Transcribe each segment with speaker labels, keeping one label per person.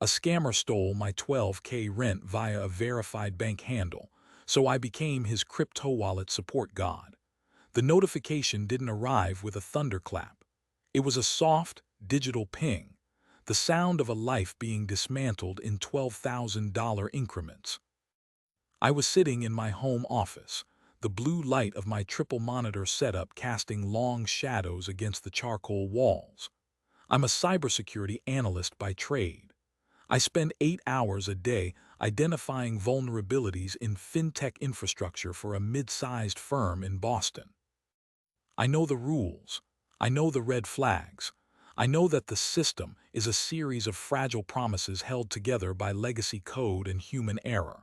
Speaker 1: A scammer stole my 12K rent via a verified bank handle, so I became his crypto wallet support god. The notification didn't arrive with a thunderclap. It was a soft, digital ping, the sound of a life being dismantled in $12,000 increments. I was sitting in my home office, the blue light of my triple monitor setup casting long shadows against the charcoal walls. I'm a cybersecurity analyst by trade. I spend 8 hours a day identifying vulnerabilities in fintech infrastructure for a mid-sized firm in Boston. I know the rules. I know the red flags. I know that the system is a series of fragile promises held together by legacy code and human error.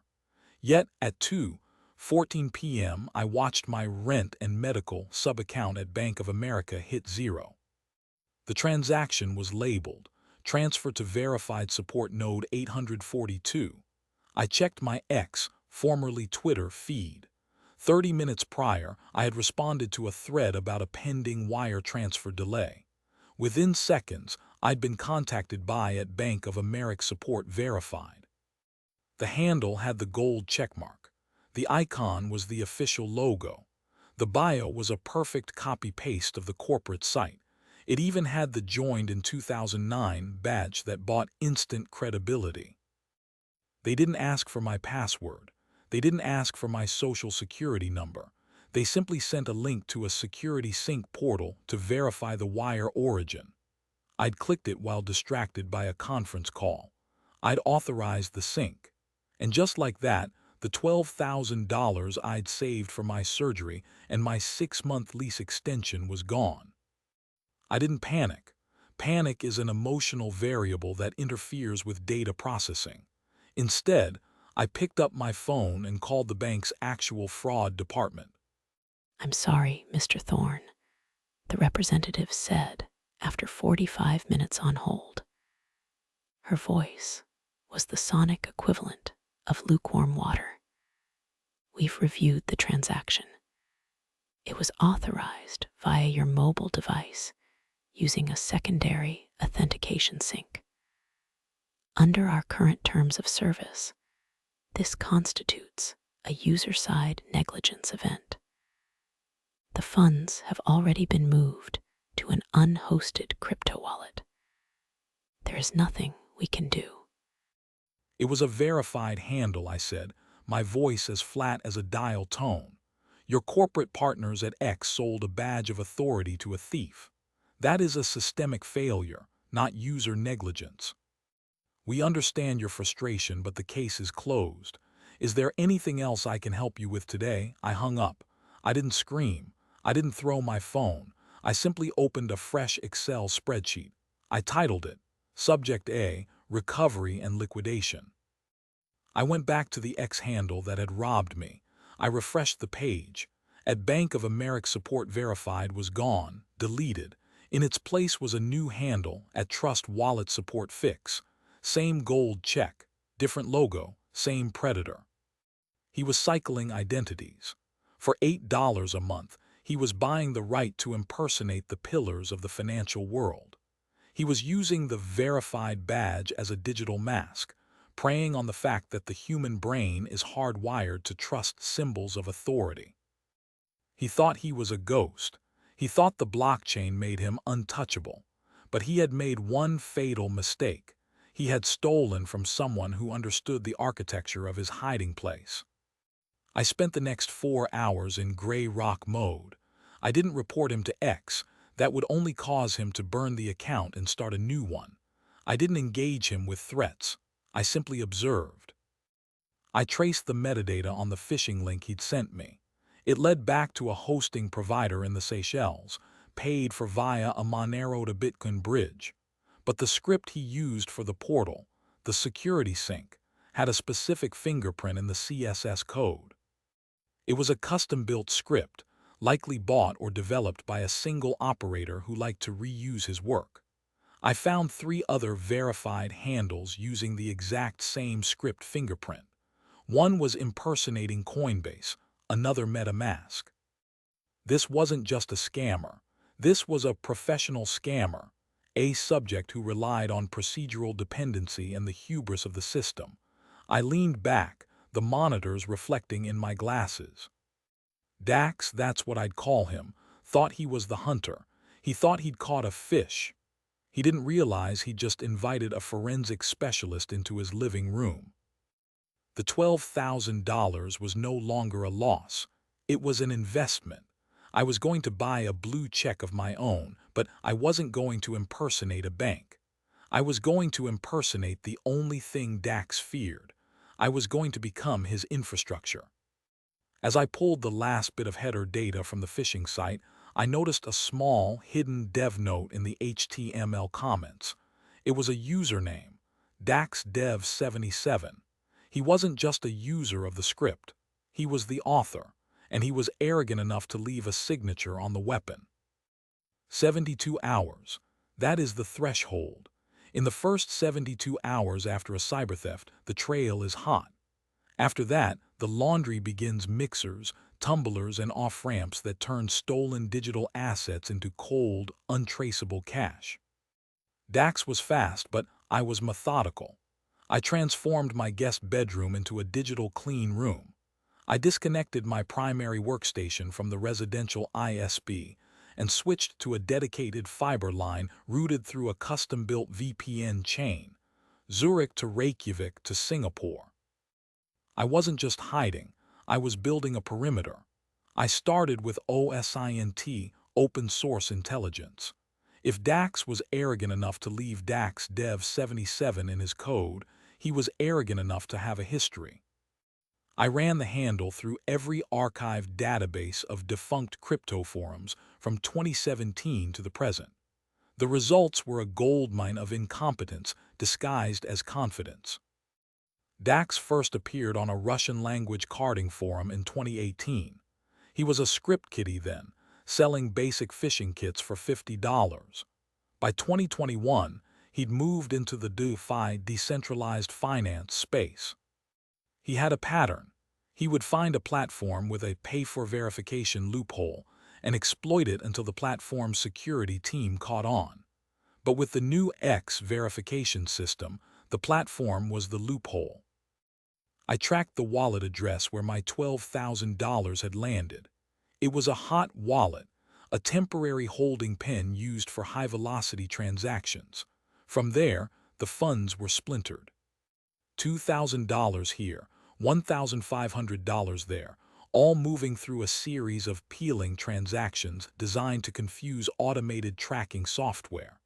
Speaker 1: Yet, at 2:14 p.m., I watched my rent and medical sub-account at Bank of America hit zero. The transaction was labeled Transfer to Verified Support Node 842. I checked my X, formerly Twitter, feed. 30 minutes prior, I had responded to a thread about a pending wire transfer delay. Within seconds, I'd been contacted by at Bank of America Support Verified. The handle had the gold checkmark. The icon was the official logo. The bio was a perfect copy-paste of the corporate site. It even had the joined in 2009 badge that bought instant credibility. They didn't ask for my password. They didn't ask for my social security number. They simply sent a link to a security sync portal to verify the wire origin. I'd clicked it while distracted by a conference call. I'd authorized the sync. And just like that, the $12,000 I'd saved for my surgery and my 6-month lease extension was gone. I didn't panic. Panic is an emotional variable that interferes with data processing. Instead, I picked up my phone and called the bank's actual fraud department.
Speaker 2: "I'm sorry, Mr. Thorne," the representative said after 45 minutes on hold. Her voice was the sonic equivalent of lukewarm water. "We've reviewed the transaction. It was authorized via your mobile device using a secondary authentication sync. Under our current terms of service, this constitutes a user-side negligence event. The funds have already been moved to an unhosted crypto wallet. There is nothing we can do."
Speaker 1: It was a verified handle, I said, my voice as flat as a dial tone. Your corporate partners at X sold a badge of authority to a thief. That is a systemic failure, not user negligence. We understand your frustration, but the case is closed. Is there anything else I can help you with today? I hung up. I didn't scream. I didn't throw my phone. I simply opened a fresh Excel spreadsheet. I titled it, Subject A, Recovery and Liquidation. I went back to the X handle that had robbed me. I refreshed the page. At Bank of America Support Verified was gone, deleted. In its place was a new handle at Trust Wallet Support Fix. Same gold check, different logo, same predator. He was cycling identities. For $8 a month, he was buying the right to impersonate the pillars of the financial world. He was using the verified badge as a digital mask, preying on the fact that the human brain is hardwired to trust symbols of authority. He thought he was a ghost. He thought the blockchain made him untouchable. But he had made one fatal mistake. He had stolen from someone who understood the architecture of his hiding place. I spent the next 4 hours in gray rock mode. I didn't report him to X. That would only cause him to burn the account and start a new one. I didn't engage him with threats. I simply observed. I traced the metadata on the phishing link he'd sent me. It led back to a hosting provider in the Seychelles, paid for via a Monero to Bitcoin bridge. But the script he used for the portal, the security sync, had a specific fingerprint in the CSS code. It was a custom-built script, likely bought or developed by a single operator who liked to reuse his work. I found 3 other verified handles using the exact same script fingerprint. One was impersonating Coinbase, another MetaMask. This wasn't just a scammer. This was a professional scammer. a subject who relied on procedural dependency and the hubris of the system. I leaned back, the monitors reflecting in my glasses. Dax, that's what I'd call him, thought he was the hunter. He thought he'd caught a fish. He didn't realize he'd just invited a forensic specialist into his living room. The $12,000 was no longer a loss. It was an investment. I was going to buy a blue check of my own, but I wasn't going to impersonate a bank. I was going to impersonate the only thing Dax feared. I was going to become his infrastructure. As I pulled the last bit of header data from the phishing site, I noticed a small, hidden dev note in the HTML comments. It was a username, DaxDev77. He wasn't just a user of the script. He was the author, and he was arrogant enough to leave a signature on the weapon. 72 hours. That is the threshold. In the first 72 hours after a cyber theft, the trail is hot. After that, the laundry begins: mixers, tumblers, and off-ramps that turn stolen digital assets into cold, untraceable cash. Dax was fast, but I was methodical. I transformed my guest bedroom into a digital clean room. I disconnected my primary workstation from the residential ISP and switched to a dedicated fiber line routed through a custom-built VPN chain, Zurich to Reykjavik to Singapore. I wasn't just hiding, I was building a perimeter. I started with OSINT, open source intelligence. If Dax was arrogant enough to leave DaxDev77 in his code, he was arrogant enough to have a history. I ran the handle through every archived database of defunct crypto forums from 2017 to the present. The results were a goldmine of incompetence disguised as confidence. Dax first appeared on a Russian-language carding forum in 2018. He was a script kiddie then, selling basic phishing kits for $50. By 2021, he'd moved into the DeFi decentralized finance space. He had a pattern. He would find a platform with a pay-for-verification loophole and exploit it until the platform's security team caught on. But with the new X verification system, the platform was the loophole. I tracked the wallet address where my $12,000 had landed. It was a hot wallet, a temporary holding pen used for high-velocity transactions. From there, the funds were splintered. $2,000 here, $1,500 there, all moving through a series of peeling transactions designed to confuse automated tracking software.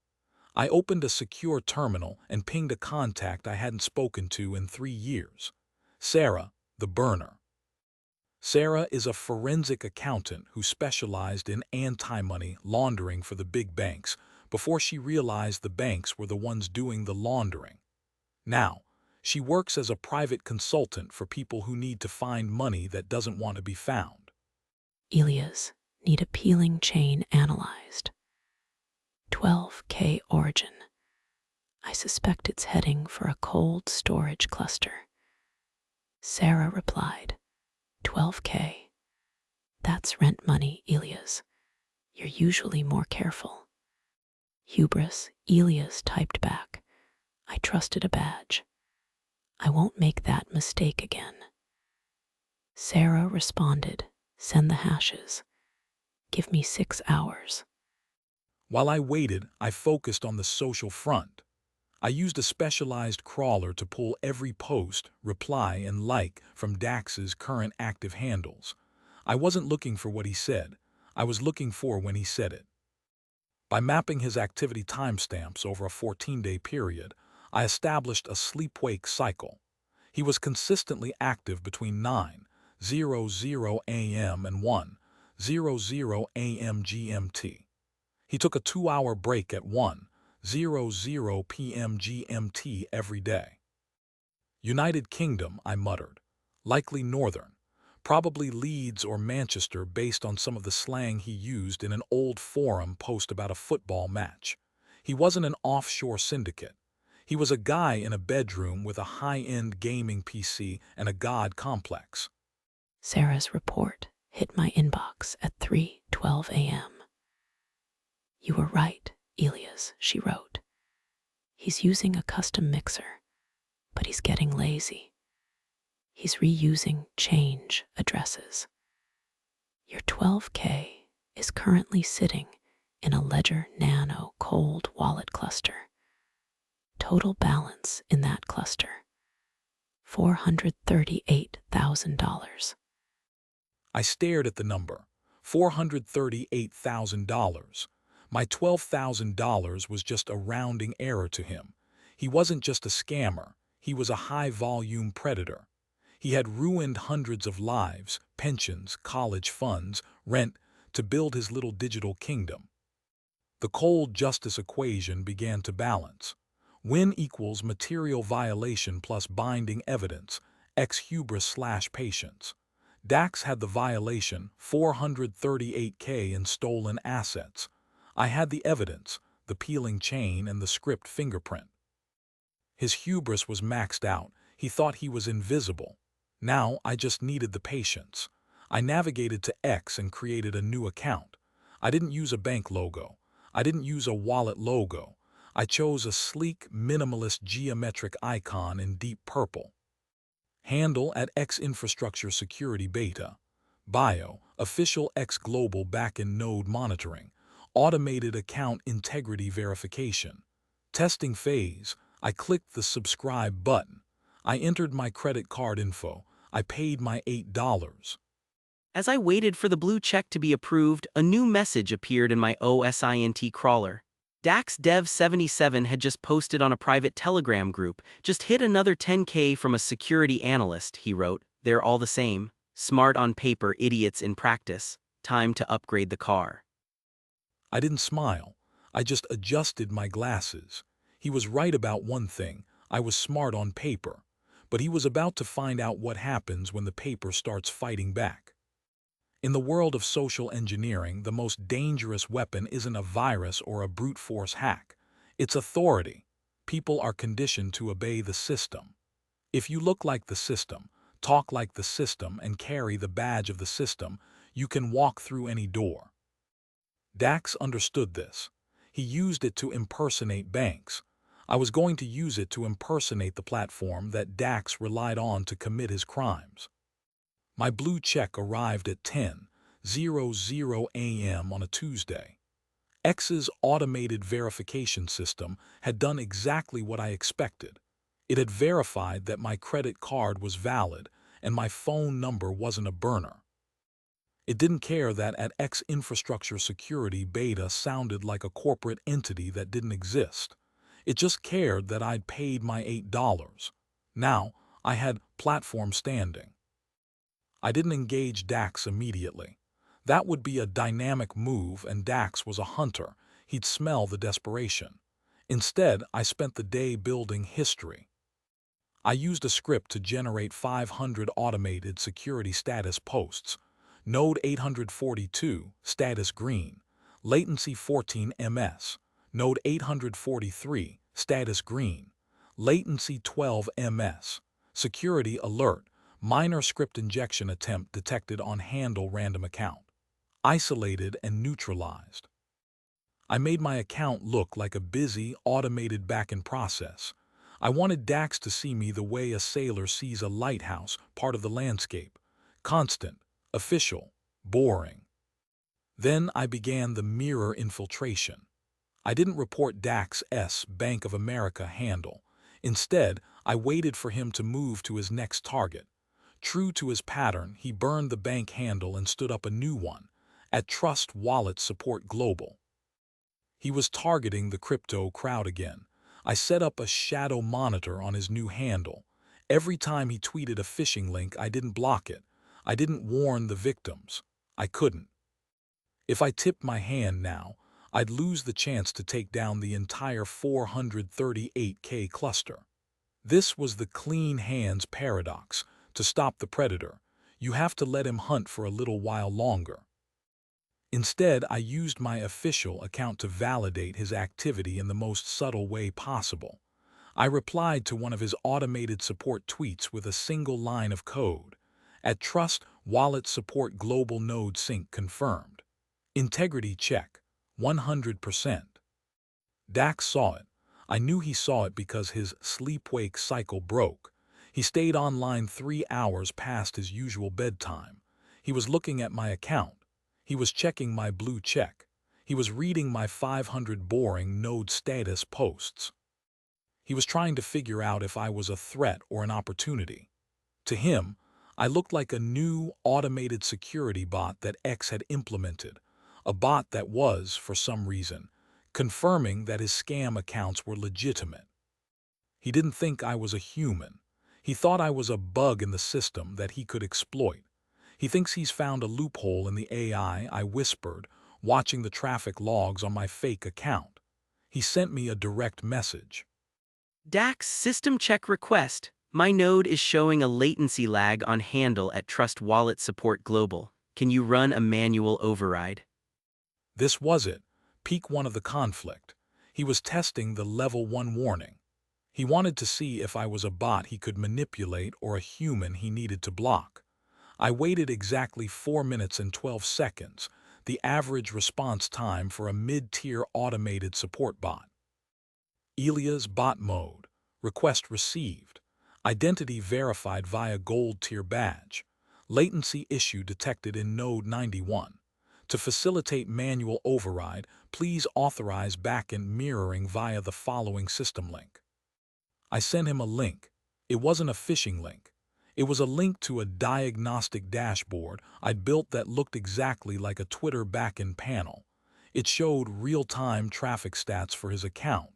Speaker 1: I opened a secure terminal and pinged a contact I hadn't spoken to in 3 years. Sarah, the burner. Sarah is a forensic accountant who specialized in anti-money laundering for the big banks before she realized the banks were the ones doing the laundering. Now, she works as a private consultant for people who need to find money that doesn't want to be found.
Speaker 2: Elias need a peeling chain analyzed. 12K origin. I suspect it's heading for a cold storage cluster. Sarah replied, 12K. That's rent money, Elias. You're usually more careful. Hubris, Elias typed back. I trusted a badge. I won't make that mistake again. Sarah responded, send the hashes. Give me 6 hours.
Speaker 1: While I waited, I focused on the social front. I used a specialized crawler to pull every post, reply, and like from Dax's current active handles. I wasn't looking for what he said. I was looking for when he said it. By mapping his activity timestamps over a 14-day period, I established a sleep-wake cycle. He was consistently active between 9:00 a.m. and 1:00 a.m. GMT. He took a 2-hour break at 1:00 p.m. GMT every day. United Kingdom, I muttered. Likely Northern. Probably Leeds or Manchester based on some of the slang he used in an old forum post about a football match. He wasn't an offshore syndicate. He was a guy in a bedroom with a high-end gaming PC and a god complex.
Speaker 2: Sarah's report hit my inbox at 3:12 a.m. You were right, Elias, she wrote. He's using a custom mixer, but he's getting lazy. He's reusing change addresses. Your 12K is currently sitting in a Ledger Nano cold wallet cluster. Total balance in that cluster, $438,000.
Speaker 1: I stared at the number, $438,000. My $12,000 was just a rounding error to him. He wasn't just a scammer, he was a high-volume predator. He had ruined hundreds of lives, pensions, college funds, rent, to build his little digital kingdom. The cold justice equation began to balance. Win equals material violation plus binding evidence, ex hubris/patience. Dax had the violation, 438K in stolen assets. I had the evidence, the peeling chain and the script fingerprint. His hubris was maxed out. He thought he was invisible. Now I just needed the patience. I navigated to X and created a new account. I didn't use a bank logo. I didn't use a wallet logo. I chose a sleek, minimalist geometric icon in deep purple. Handle at X Infrastructure Security Beta. Bio, official X Global backend node monitoring. Automated account integrity verification. Testing phase. I clicked the subscribe button. I entered my credit card info. I paid my $8.
Speaker 3: As I waited for the blue check to be approved, a new message appeared in my OSINT crawler. Dax Dev 77 had just posted on a private Telegram group, just hit another 10K from a security analyst, he wrote. They're all the same. Smart on paper, idiots in practice. Time to upgrade the car.
Speaker 1: I didn't smile. I just adjusted my glasses. He was right about one thing. I was smart on paper. But he was about to find out what happens when the paper starts fighting back. In the world of social engineering, the most dangerous weapon isn't a virus or a brute force hack. It's authority. People are conditioned to obey the system. If you look like the system, talk like the system, and carry the badge of the system, you can walk through any door. Dax understood this. He used it to impersonate banks. I was going to use it to impersonate the platform that Dax relied on to commit his crimes. My blue check arrived at 10:00 a.m. on a Tuesday. X's automated verification system had done exactly what I expected. It had verified that my credit card was valid and my phone number wasn't a burner. It didn't care that at X Infrastructure Security Beta sounded like a corporate entity that didn't exist. It just cared that I'd paid my $8. Now I had platform standing. I didn't engage Dax immediately. That would be a dynamic move, and Dax was a hunter. He'd smell the desperation. Instead, I spent the day building history. I used a script to generate 500 automated security status posts. Node 842, status green. Latency 14 ms. Node 843, status green. Latency 12 ms. Security alert. Minor script injection attempt detected on handle random account. Isolated and neutralized. I made my account look like a busy, automated backend process. I wanted Dax to see me the way a sailor sees a lighthouse, part of the landscape. Constant, official, boring. Then I began the mirror infiltration. I didn't report Dax's Bank of America handle. Instead, I waited for him to move to his next target. True to his pattern, he burned the bank handle and stood up a new one, at Trust Wallet Support Global. He was targeting the crypto crowd again. I set up a shadow monitor on his new handle. Every time he tweeted a phishing link, I didn't block it. I didn't warn the victims. I couldn't. If I tipped my hand now, I'd lose the chance to take down the entire 438K cluster. This was the clean hands paradox. To stop the predator, you have to let him hunt for a little while longer. Instead, I used my official account to validate his activity in the most subtle way possible. I replied to one of his automated support tweets with a single line of code. At Trust Wallet Support Global Node Sync confirmed. Integrity check, 100%. Dax saw it. I knew he saw it because his sleep-wake cycle broke. He stayed online 3 hours past his usual bedtime. He was looking at my account. He was checking my blue check. He was reading my 500 boring node status posts. He was trying to figure out if I was a threat or an opportunity. To him, I looked like a new automated security bot that X had implemented, a bot that was, for some reason, confirming that his scam accounts were legitimate. He didn't think I was a human. He thought I was a bug in the system that he could exploit. He thinks he's found a loophole in the AI, I whispered, watching the traffic logs on my fake account. He sent me a direct message.
Speaker 3: Dax system check request. My node is showing a latency lag on handle at Trust Wallet Support Global. Can you run a manual override?
Speaker 1: This was it, peak 1 of the conflict. He was testing the level 1 warning. He wanted to see if I was a bot he could manipulate or a human he needed to block. I waited exactly 4 minutes and 12 seconds, the average response time for a mid-tier automated support bot. Elia's bot mode. Request received. Identity verified via gold tier badge. Latency issue detected in node 91. To facilitate manual override, please authorize backend mirroring via the following system link. I sent him a link. It wasn't a phishing link. It was a link to a diagnostic dashboard I'd built that looked exactly like a Twitter backend panel. It showed real-time traffic stats for his account.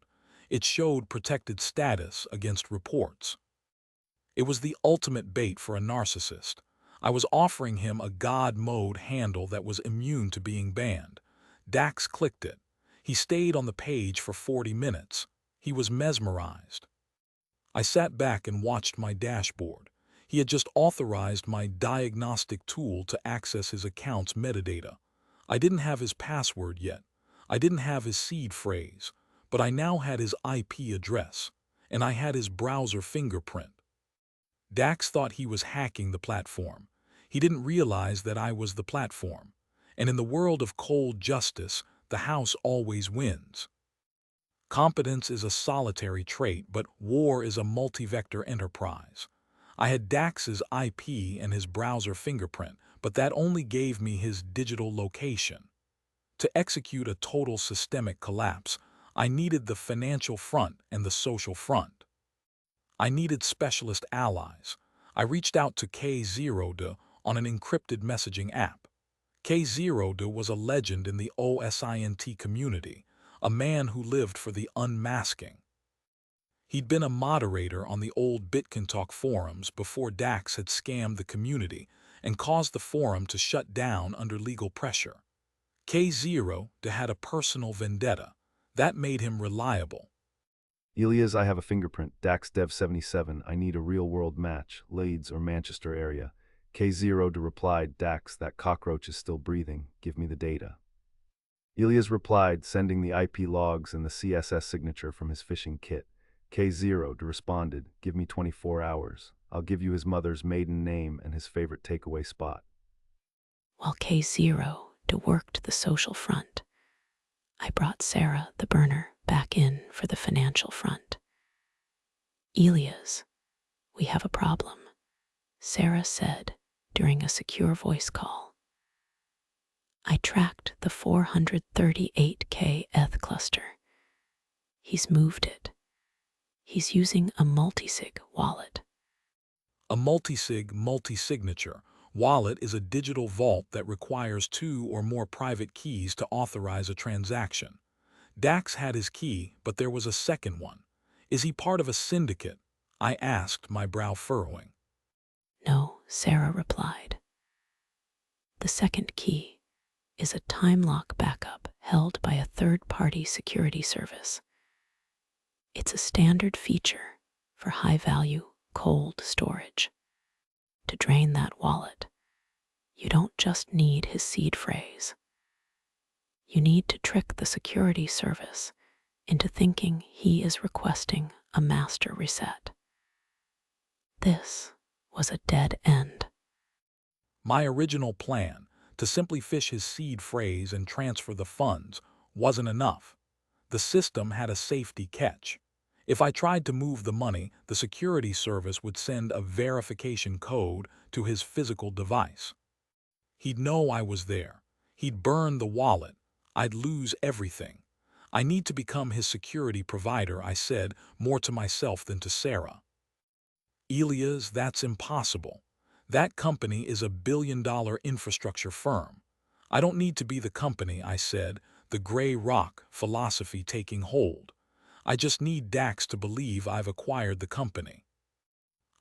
Speaker 1: It showed protected status against reports. It was the ultimate bait for a narcissist. I was offering him a God mode handle that was immune to being banned. Dax clicked it. He stayed on the page for 40 minutes. He was mesmerized. I sat back and watched my dashboard. He had just authorized my diagnostic tool to access his account's metadata. I didn't have his password yet. I didn't have his seed phrase, but I now had his IP address, and I had his browser fingerprint. Dax thought he was hacking the platform. He didn't realize that I was the platform. And in the world of cold justice, the house always wins. Competence is a solitary trait, but war is a multi-vector enterprise. I had Dax's IP and his browser fingerprint, but that only gave me his digital location. To execute a total systemic collapse, I needed the financial front and the social front. I needed specialist allies. I reached out to K0 on an encrypted messaging app. K0 was a legend in the OSINT community, a man who lived for the unmasking. He'd been a moderator on the old BitConTalk forums before Dax had scammed the community and caused the forum to shut down under legal pressure. K0 had a personal vendetta. That made him reliable.
Speaker 4: Elias, I have a fingerprint. Dax Dev 77. I need a real-world match. Leeds or Manchester area. K0 replied, Dax, that cockroach is still breathing. Give me the data. Elias replied, sending the IP logs and the CSS signature from his phishing kit. K0 responded, give me 24 hours. I'll give you his mother's maiden name and his favorite takeaway spot.
Speaker 2: While K0 worked the social front, I brought Sarah, the burner, back in for the financial front. Elias, we have a problem, Sarah said during a secure voice call. I tracked the 438K ETH cluster. He's moved it. He's using a multisig wallet.
Speaker 1: A multisig multi-signature wallet is a digital vault that requires 2 or more private keys to authorize a transaction. Dax had his key, but there was a second one. Is he part of a syndicate? I asked, my brow furrowing.
Speaker 2: No, Sarah replied. The second key is a time lock backup held by a third-party security service. It's a standard feature for high-value cold storage. To drain that wallet, you don't just need his seed phrase. You need to trick the security service into thinking he is requesting a master reset. This was a dead end.
Speaker 1: My original plan, to simply fish his seed phrase and transfer the funds, wasn't enough. The system had a safety catch. If I tried to move the money, the security service would send a verification code to his physical device. He'd know I was there. He'd burn the wallet. I'd lose everything. I need to become his security provider, I said, more to myself than to Sarah. Elias, that's impossible. That company is a billion-dollar infrastructure firm. I don't need to be the company, I said, the gray rock philosophy taking hold. I just need Dax to believe I've acquired the company.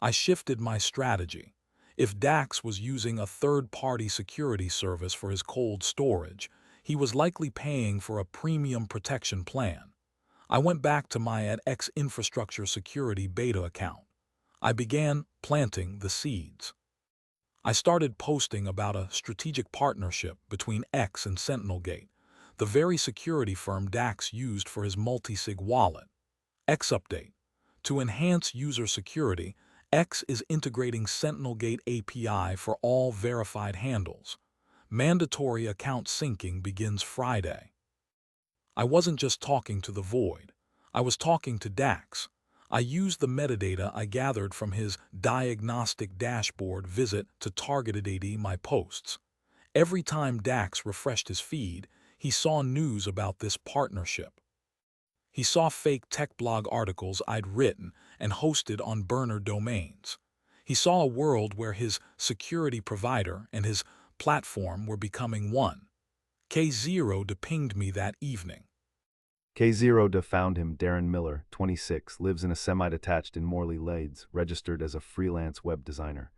Speaker 1: I shifted my strategy. If Dax was using a third-party security service for his cold storage, he was likely paying for a premium protection plan. I went back to my @X infrastructure security beta account. I began planting the seeds. I started posting about a strategic partnership between X and SentinelGate, the very security firm Dax used for his multi-sig wallet. X update. To enhance user security, X is integrating SentinelGate API for all verified handles. Mandatory account syncing begins Friday. I wasn't just talking to the void. I was talking to Dax. I used the metadata I gathered from his diagnostic dashboard visit to targeted my posts. Every time Dax refreshed his feed, he saw news about this partnership. He saw fake tech blog articles I'd written and hosted on burner domains. He saw a world where his security provider and his platform were becoming one. K0 pinged me that evening.
Speaker 4: K0 found him. Darren Miller, 26, lives in a semi-detached in Morley Lades, registered as a freelance web designer.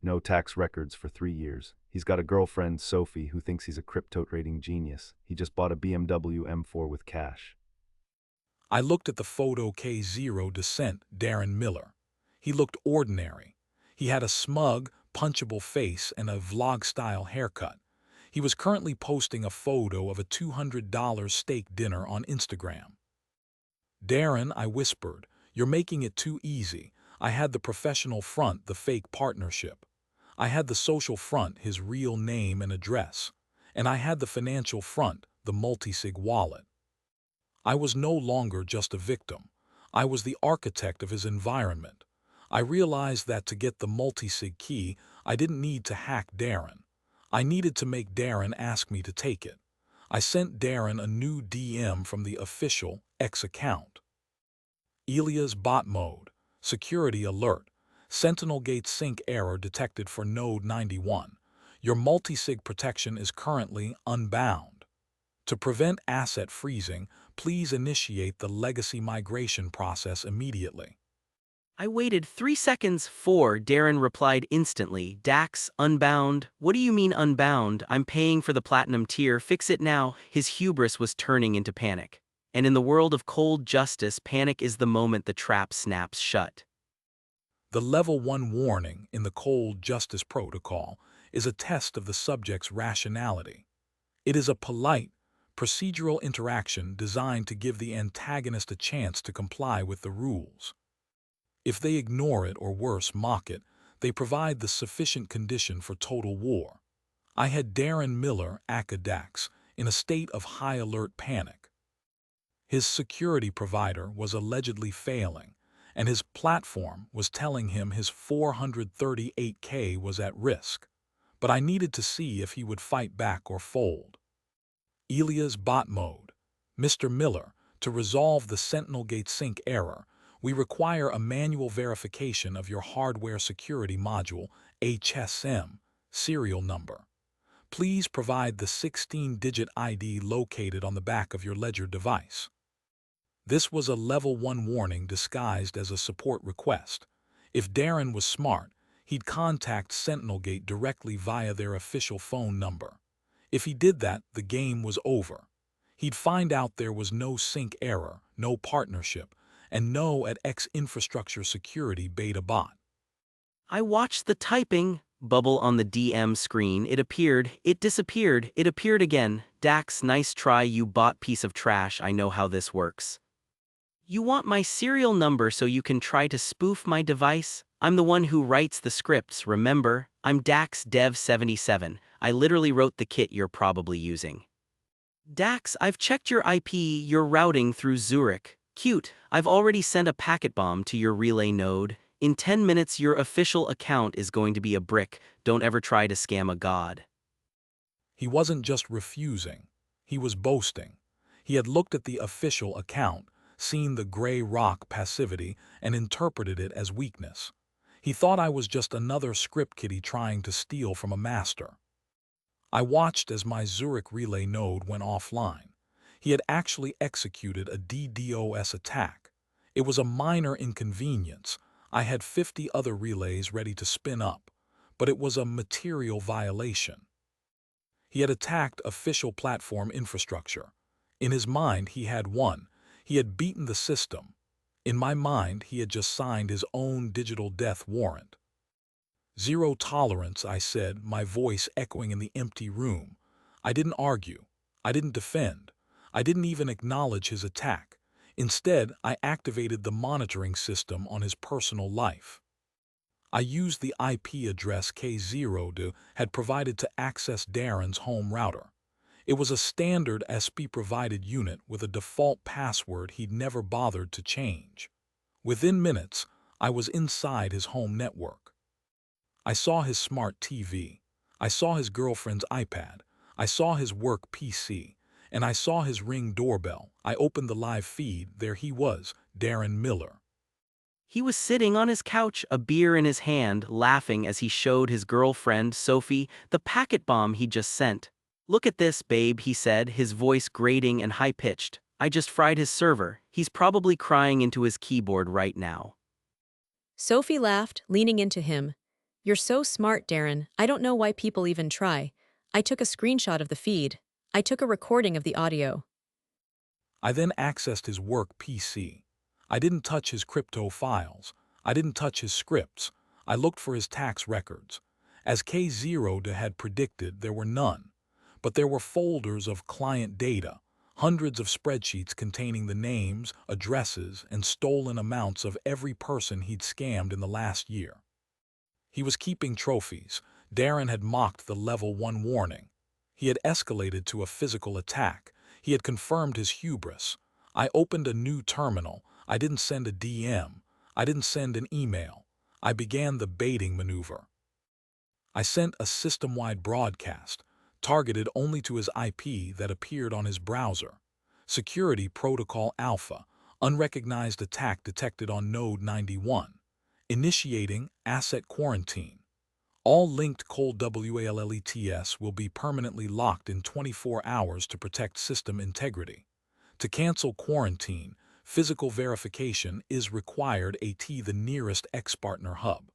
Speaker 4: No tax records for 3 years. He's got a girlfriend, Sophie, who thinks he's a crypto trading genius. He just bought a BMW M4 with cash.
Speaker 1: I looked at the photo K0 sent Darren Miller. He looked ordinary. He had a smug, punchable face and a vlog-style haircut. He was currently posting a photo of a $200 steak dinner on Instagram. Darren, I whispered, you're making it too easy. I had the professional front, the fake partnership. I had the social front, his real name and address. And I had the financial front, the multi-sig wallet. I was no longer just a victim. I was the architect of his environment. I realized that to get the multi-sig key, I didn't need to hack Darren. I needed to make Darren ask me to take it. I sent Darren a new DM from the official X account. Elias bot mode. Security alert. SentinelGate sync error detected for node 91. Your multi-sig protection is currently unbound. To prevent asset freezing, please initiate the legacy migration process immediately.
Speaker 3: I waited 3 seconds. Darren replied instantly, Dax, unbound? What do you mean unbound? I'm paying for the platinum tier, fix it now. His hubris was turning into panic. And in the world of cold justice, panic is the moment the trap snaps shut.
Speaker 1: The Level 1 warning in the Cold Justice Protocol is a test of the subject's rationality. It is a polite, procedural interaction designed to give the antagonist a chance to comply with the rules. If they ignore it or worse, mock it, they provide the sufficient condition for total war. I had Darren Miller, aka Dax, in a state of high alert panic. His security provider was allegedly failing, and his platform was telling him his 438K was at risk. But I needed to see if he would fight back or fold. Elias bot mode. Mr. Miller, to resolve the SentinelGate sync error, we require a manual verification of your hardware security module, HSM, serial number. Please provide the 16-digit ID located on the back of your Ledger device. This was a Level 1 warning disguised as a support request. If Darren was smart, he'd contact SentinelGate directly via their official phone number. If he did that, the game was over. He'd find out there was no sync error, no partnership, and no @X infrastructure security beta bot.
Speaker 3: I watched the typing bubble on the DM screen. It appeared, it disappeared, it appeared again. Dax, nice try, you bot piece of trash. I know how this works. You want my serial number so you can try to spoof my device? I'm the one who writes the scripts, remember? I'm Dax Dev 77. I literally wrote the kit you're probably using. Dax, I've checked your IP, you're routing through Zurich. Cute, I've already sent a packet bomb to your relay node. In 10 minutes your official account is going to be a brick. Don't ever try to scam a god.
Speaker 1: He wasn't just refusing, he was boasting. He had looked at the official account, seen the gray rock passivity, and interpreted it as weakness. He thought I was just another script kiddie trying to steal from a master. I watched as my Zurich relay node went offline. He had actually executed a DDoS attack. It was a minor inconvenience. I had 50 other relays ready to spin up, but it was a material violation. He had attacked official platform infrastructure. In his mind, he had won. He had beaten the system. In my mind, he had just signed his own digital death warrant. Zero tolerance, I said, my voice echoing in the empty room. I didn't argue. I didn't defend. I didn't even acknowledge his attack. Instead, I activated the monitoring system on his personal life. I used the IP address K0 had provided to access Darren's home router. It was a standard SP-provided unit with a default password he'd never bothered to change. Within minutes, I was inside his home network. I saw his smart TV. I saw his girlfriend's iPad. I saw his work PC. And I saw his Ring doorbell. I opened the live feed. There he was, Darren Miller.
Speaker 3: He was sitting on his couch, a beer in his hand, laughing as he showed his girlfriend, Sophie, the packet bomb he'd just sent. "Look at this, babe," he said, his voice grating and high-pitched. "I just fried his server. He's probably crying into his keyboard right now."
Speaker 5: Sophie laughed, leaning into him. "You're so smart, Darren. I don't know why people even try. I took a screenshot of the feed. I took a recording of the audio."
Speaker 1: I then accessed his work PC. I didn't touch his crypto files. I didn't touch his scripts. I looked for his tax records. As K0 had predicted, there were none. But there were folders of client data, hundreds of spreadsheets containing the names, addresses, and stolen amounts of every person he'd scammed in the last year. He was keeping trophies. Darren had mocked the Level 1 warning. He had escalated to a physical attack. He had confirmed his hubris. I opened a new terminal. I didn't send a DM. I didn't send an email. I began the baiting maneuver. I sent a system-wide broadcast, targeted only to his IP that appeared on his browser. Security Protocol Alpha, unrecognized attack detected on node 91. Initiating asset quarantine. All linked cold WALLETS will be permanently locked in 24 hours to protect system integrity. To cancel quarantine, physical verification is required at the nearest ex-partner hub.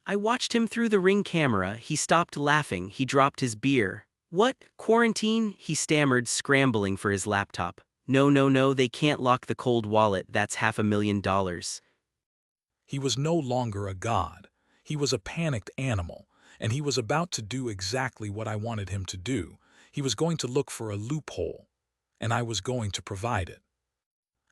Speaker 3: I watched him through the Ring camera. He stopped laughing. He dropped his beer. "What? Quarantine?" he stammered, scrambling for his laptop. No, they can't lock the cold wallet. That's $500,000.
Speaker 1: He was no longer a god. He was a panicked animal, and he was about to do exactly what I wanted him to do. He was going to look for a loophole, and I was going to provide it.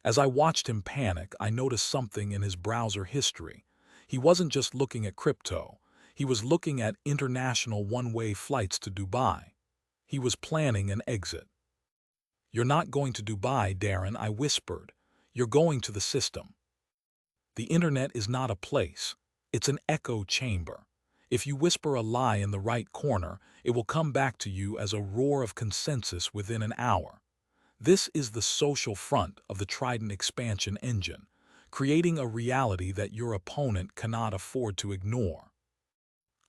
Speaker 1: As I watched him panic, I noticed something in his browser history. He wasn't just looking at crypto. He was looking at international one-way flights to Dubai. He was planning an exit. "You're not going to Dubai, Darren," I whispered. "You're going to the system. The internet is not a place. It's an echo chamber. If you whisper a lie in the right corner, it will come back to you as a roar of consensus within an hour. This is the social front of the Trident expansion engine, creating a reality that your opponent cannot afford to ignore."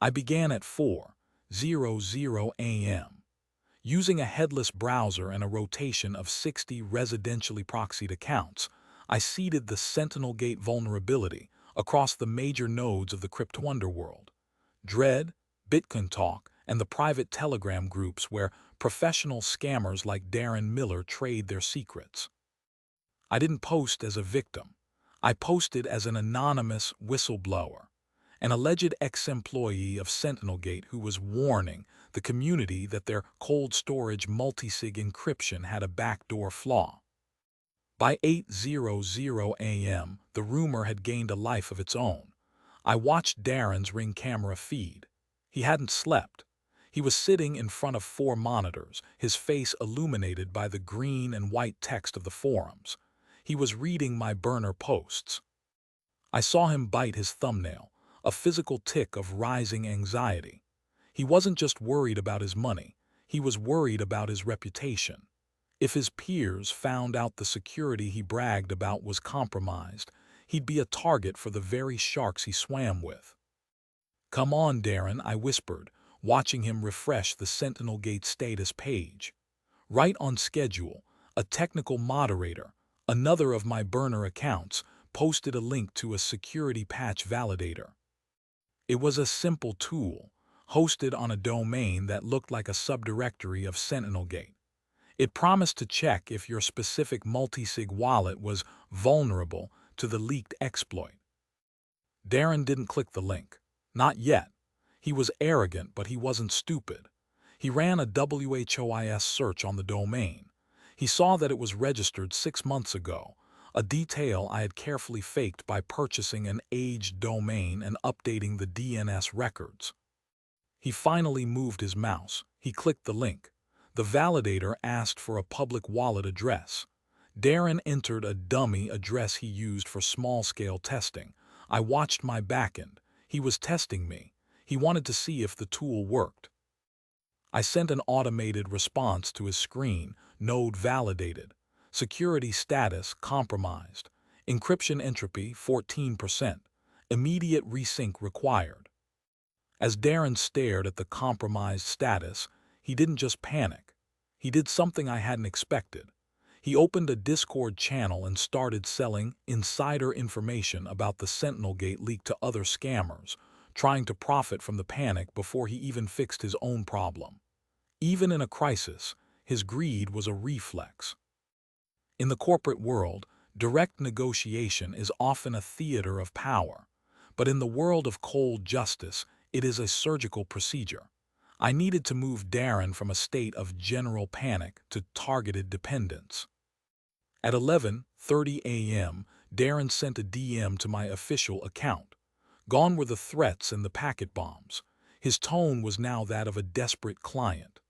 Speaker 1: I began at 4:00 a.m. Using a headless browser and a rotation of 60 residentially proxied accounts, I seeded the Sentinel Gate vulnerability across the major nodes of the crypto underworld. Dread, Bitcoin Talk, and the private Telegram groups where professional scammers like Darren Miller trade their secrets. I didn't post as a victim. I posted as an anonymous whistleblower, an alleged ex-employee of SentinelGate who was warning the community that their cold storage multisig encryption had a backdoor flaw. By 8:00 a.m., the rumor had gained a life of its own. I watched Darren's Ring camera feed. He hadn't slept. He was sitting in front of 4 monitors, his face illuminated by the green and white text of the forums. He was reading my burner posts. I saw him bite his thumbnail, a physical tick of rising anxiety. He wasn't just worried about his money, he was worried about his reputation. If his peers found out the security he bragged about was compromised, he'd be a target for the very sharks he swam with. "Come on, Darren," I whispered, watching him refresh the Sentinel Gate status page. Right on schedule, a technical moderator, another of my burner accounts, posted a link to a security patch validator. It was a simple tool, hosted on a domain that looked like a subdirectory of SentinelGate. It promised to check if your specific multisig wallet was vulnerable to the leaked exploit. Darren didn't click the link. Not yet. He was arrogant, but he wasn't stupid. He ran a WHOIS search on the domain. He saw that it was registered 6 months ago, a detail I had carefully faked by purchasing an aged domain and updating the DNS records. He finally moved his mouse. He clicked the link. The validator asked for a public wallet address. Darren entered a dummy address he used for small-scale testing. I watched my backend. He was testing me. He wanted to see if the tool worked. I sent an automated response to his screen, node validated. Security status compromised. Encryption entropy 14%. Immediate resync required. As Darren stared at the compromised status, he didn't just panic. He did something I hadn't expected. He opened a Discord channel and started selling insider information about the SentinelGate leak to other scammers, trying to profit from the panic before he even fixed his own problem. Even in a crisis, his greed was a reflex. In the corporate world, direct negotiation is often a theater of power, but in the world of cold justice, it is a surgical procedure. I needed to move Darren from a state of general panic to targeted dependence. At 11:30 a.m., Darren sent a DM to my official account. Gone were the threats and the packet bombs. His tone was now that of a desperate client.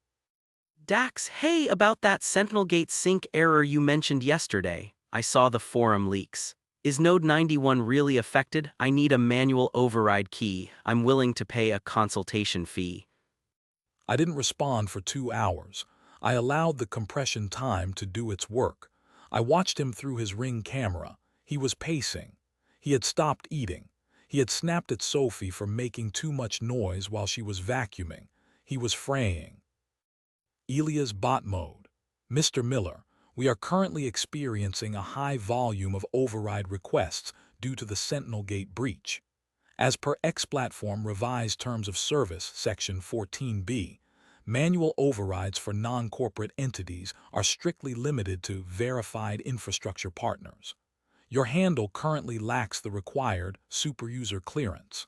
Speaker 3: Dax, hey, about that SentinelGate sync error you mentioned yesterday. I saw the forum leaks. Is Node 91 really affected? I need a manual override key. I'm willing to pay a consultation fee.
Speaker 1: I didn't respond for 2 hours. I allowed the compression time to do its work. I watched him through his Ring camera. He was pacing. He had stopped eating. He had snapped at Sophie for making too much noise while she was vacuuming. He was fraying. Elia's bot mode. Mr. Miller, we are currently experiencing a high volume of override requests due to the SentinelGate breach. As per X-Platform Revised Terms of Service, Section 14b, manual overrides for non-corporate entities are strictly limited to verified infrastructure partners. Your handle currently lacks the required superuser clearance.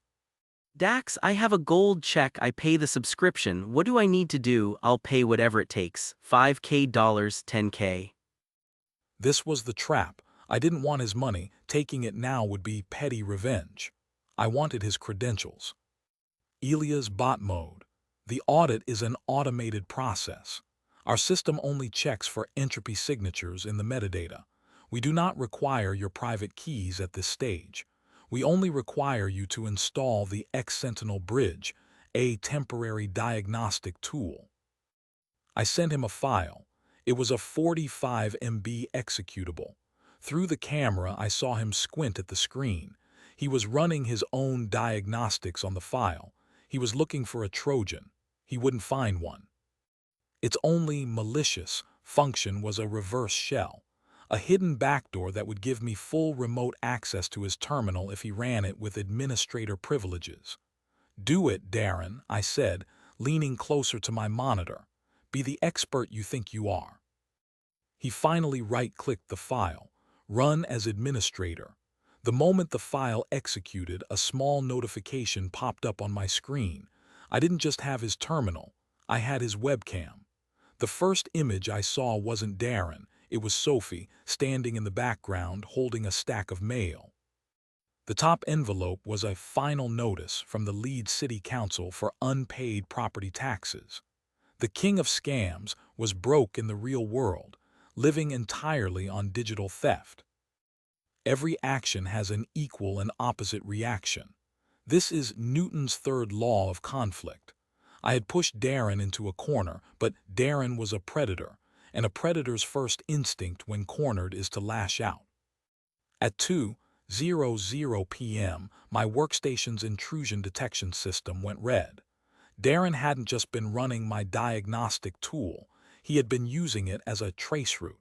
Speaker 3: Dax, I have a gold check. I pay the subscription. What do I need to do? I'll pay whatever it takes. $5K, $10K.
Speaker 1: This was the trap. I didn't want his money. Taking it now would be petty revenge. I wanted his credentials. Elia's bot mode. The audit is an automated process. Our system only checks for entropy signatures in the metadata. We do not require your private keys at this stage. We only require you to install the X-Sentinel Bridge, a temporary diagnostic tool. I sent him a file. It was a 45 MB executable. Through the camera, I saw him squint at the screen. He was running his own diagnostics on the file. He was looking for a Trojan. He wouldn't find one. Its only malicious function was a reverse shell, a hidden backdoor that would give me full remote access to his terminal if he ran it with administrator privileges. "Do it, Darren," I said, leaning closer to my monitor. "Be the expert you think you are." He finally right-clicked the file, run as administrator. The moment the file executed, a small notification popped up on my screen. I didn't just have his terminal, I had his webcam. The first image I saw wasn't Darren, it was Sophie, standing in the background holding a stack of mail. The top envelope was a final notice from the Leeds City Council for unpaid property taxes. The king of scams was broke in the real world, living entirely on digital theft. Every action has an equal and opposite reaction. This is Newton's third law of conflict. I had pushed Darren into a corner, but Darren was a predator, and a predator's first instinct when cornered is to lash out. At 2:00 p.m., my workstation's intrusion detection system went red. Darren hadn't just been running my diagnostic tool, he had been using it as a traceroute.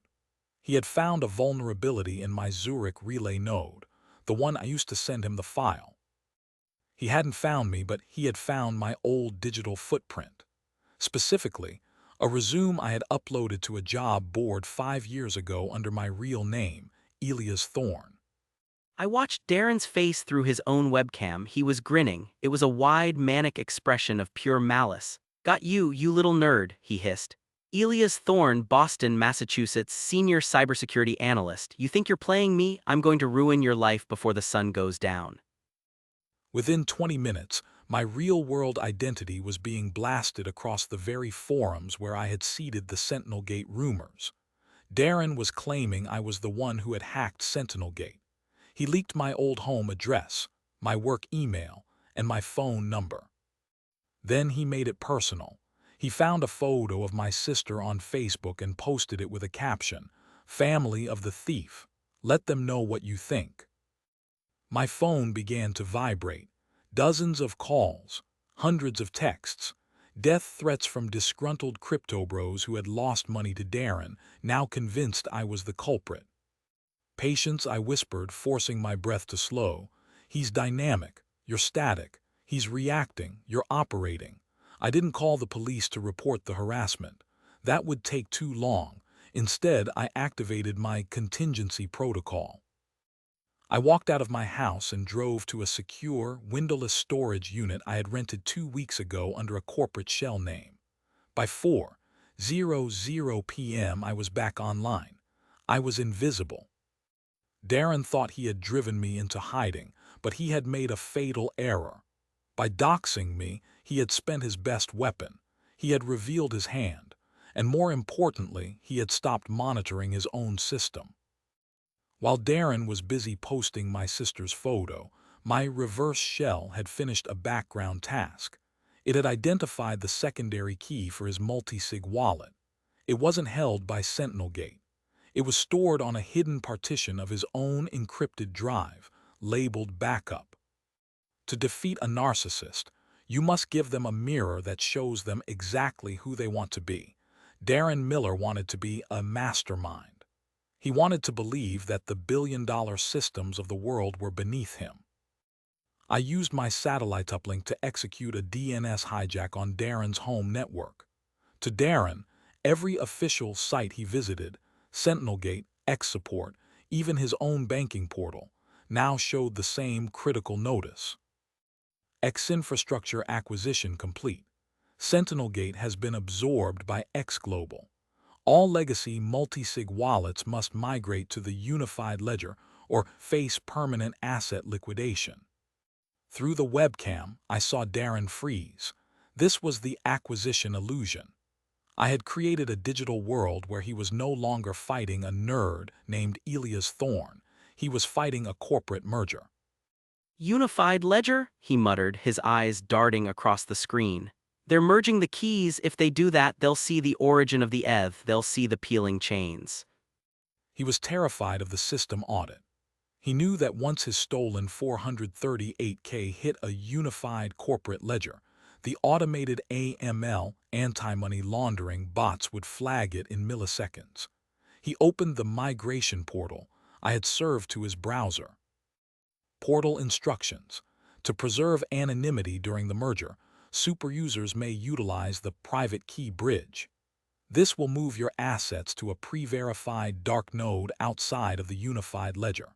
Speaker 1: He had found a vulnerability in my Zurich relay node, the one I used to send him the file. He hadn't found me, but he had found my old digital footprint. Specifically, a resume I had uploaded to a job board 5 years ago under my real name, Elias Thorne.
Speaker 3: I watched Darren's face through his own webcam. He was grinning. It was a wide, manic expression of pure malice. "Got you, you little nerd," he hissed. "Elias Thorne, Boston, Massachusetts, senior cybersecurity analyst. You think you're playing me? I'm going to ruin your life before the sun goes down."
Speaker 1: Within 20 minutes, my real-world identity was being blasted across the very forums where I had seeded the Sentinel Gate rumors. Darren was claiming I was the one who had hacked Sentinel Gate. He leaked my old home address, my work email, and my phone number. Then he made it personal. He found a photo of my sister on Facebook and posted it with a caption, "Family of the thief. Let them know what you think." My phone began to vibrate. Dozens of calls, hundreds of texts, death threats from disgruntled crypto bros who had lost money to Darren, now convinced I was the culprit. "Patience," I whispered, forcing my breath to slow. "He's dynamic. You're static. He's reacting. You're operating." I didn't call the police to report the harassment. That would take too long. Instead, I activated my contingency protocol. I walked out of my house and drove to a secure, windowless storage unit I had rented 2 weeks ago under a corporate shell name. By 4:00 p.m., I was back online. I was invisible. Darren thought he had driven me into hiding, but he had made a fatal error. By doxing me, he had spent his best weapon. He had revealed his hand, and more importantly, he had stopped monitoring his own system. While Darren was busy posting my sister's photo, my reverse shell had finished a background task. It had identified the secondary key for his multi-sig wallet. It wasn't held by Sentinel Gate. It was stored on a hidden partition of his own encrypted drive, labeled backup. To defeat a narcissist, you must give them a mirror that shows them exactly who they want to be. Darren Miller wanted to be a mastermind. He wanted to believe that the billion-dollar systems of the world were beneath him. I used my satellite uplink to execute a DNS hijack on Darren's home network. To Darren, every official site he visited, Sentinel Gate, X support, even his own banking portal, now showed the same critical notice. X infrastructure acquisition complete. Sentinel Gate has been absorbed by X Global. All legacy multi-sig wallets must migrate to the unified ledger or face permanent asset liquidation. Through the webcam, I saw Darren freeze. This was the acquisition illusion. I had created a digital world where he was no longer fighting a nerd named Elias Thorne. He was fighting a corporate merger.
Speaker 3: "Unified ledger?" he muttered, his eyes darting across the screen. "They're merging the keys. If they do that, they'll see the origin of the ETH. They'll see the peeling chains."
Speaker 1: He was terrified of the system audit. He knew that once his stolen 438K hit a unified corporate ledger, the automated AML, anti-money laundering bots would flag it in milliseconds. He opened the migration portal I had served to his browser. Portal instructions. To preserve anonymity during the merger, super users may utilize the private key bridge. This will move your assets to a pre-verified dark node outside of the unified ledger.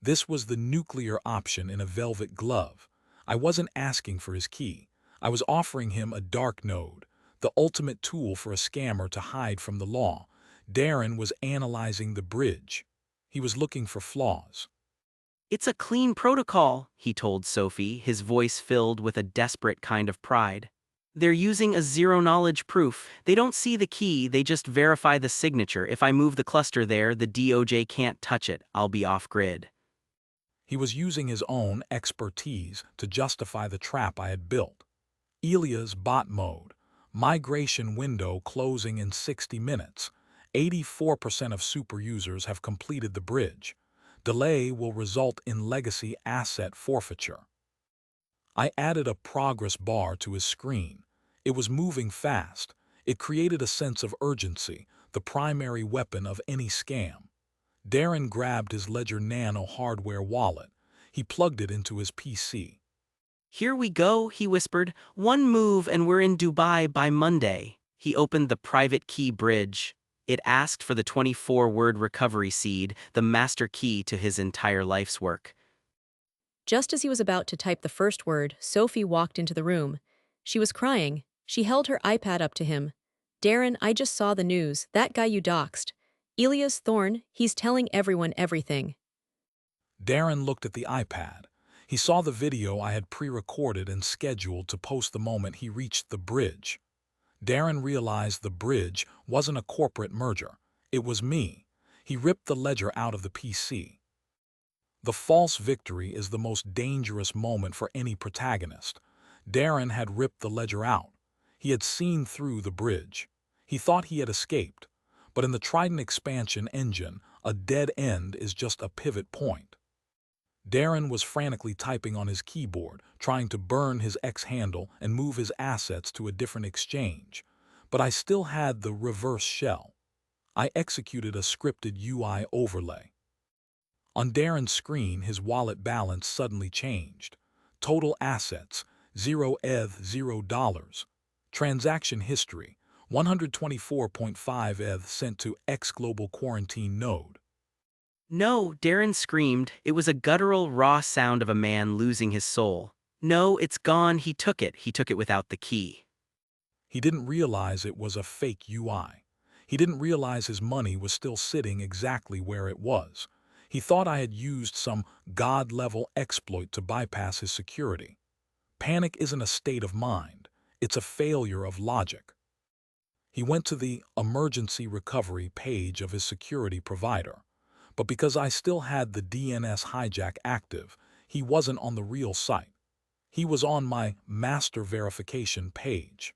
Speaker 1: This was the nuclear option in a velvet glove. I wasn't asking for his key. I was offering him a dark node, the ultimate tool for a scammer to hide from the law. Darren was analyzing the bridge. He was looking for flaws.
Speaker 3: It's a clean protocol, he told Sophie, his voice filled with a desperate kind of pride. They're using a zero-knowledge proof. They don't see the key, they just verify the signature. If I move the cluster there, the DOJ can't touch it. I'll be off-grid.
Speaker 1: He was using his own expertise to justify the trap I had built. Elia's bot mode. Migration window closing in 60 minutes. 84% of super users have completed the bridge. Delay will result in legacy asset forfeiture. I added a progress bar to his screen. It was moving fast. It created a sense of urgency, the primary weapon of any scam. Darren grabbed his Ledger Nano hardware wallet. He plugged it into his PC.
Speaker 3: Here we go, he whispered. One move and we're in Dubai by Monday. He opened the private key bridge. It asked for the 24-word recovery seed, the master key to his entire life's work.
Speaker 5: Just as he was about to type the first word, Sophie walked into the room. She was crying. She held her iPad up to him. Darren, I just saw the news. That guy you doxed. Elias Thorne, he's telling everyone everything.
Speaker 1: Darren looked at the iPad. He saw the video I had pre-recorded and scheduled to post the moment he reached the bridge. Darren realized the bridge wasn't a corporate merger. It was me. He ripped the ledger out of the PC. The false victory is the most dangerous moment for any protagonist. Darren had ripped the ledger out. He had seen through the bridge. He thought he had escaped. But in the Trident expansion engine, a dead end is just a pivot point. Darren was frantically typing on his keyboard, trying to burn his X handle and move his assets to a different exchange. But I still had the reverse shell. I executed a scripted UI overlay. On Darren's screen, his wallet balance suddenly changed. Total assets, 0 ETH, $0. Transaction history, 124.5 ETH sent to X Global Quarantine node.
Speaker 3: No, Darren screamed. It was a guttural, raw sound of a man losing his soul. No, it's gone. He took it. He took it without the key.
Speaker 1: He didn't realize it was a fake UI. He didn't realize his money was still sitting exactly where it was. He thought I had used some God-level exploit to bypass his security. Panic isn't a state of mind. It's a failure of logic. He went to the emergency recovery page of his security provider. But because I still had the DNS hijack active, he wasn't on the real site. He was on my master verification page.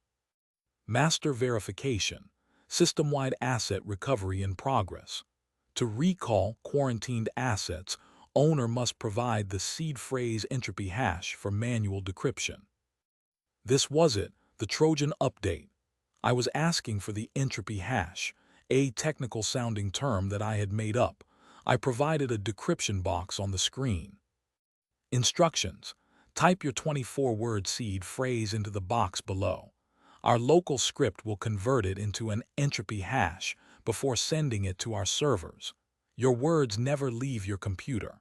Speaker 1: Master verification, system-wide asset recovery in progress. To recall quarantined assets, owner must provide the seed phrase entropy hash for manual decryption. This was it, the Trojan update. I was asking for the entropy hash, a technical-sounding term that I had made up. I provided a decryption box on the screen. Instructions. Type your 24-word seed phrase into the box below. Our local script will convert it into an entropy hash before sending it to our servers. Your words never leave your computer.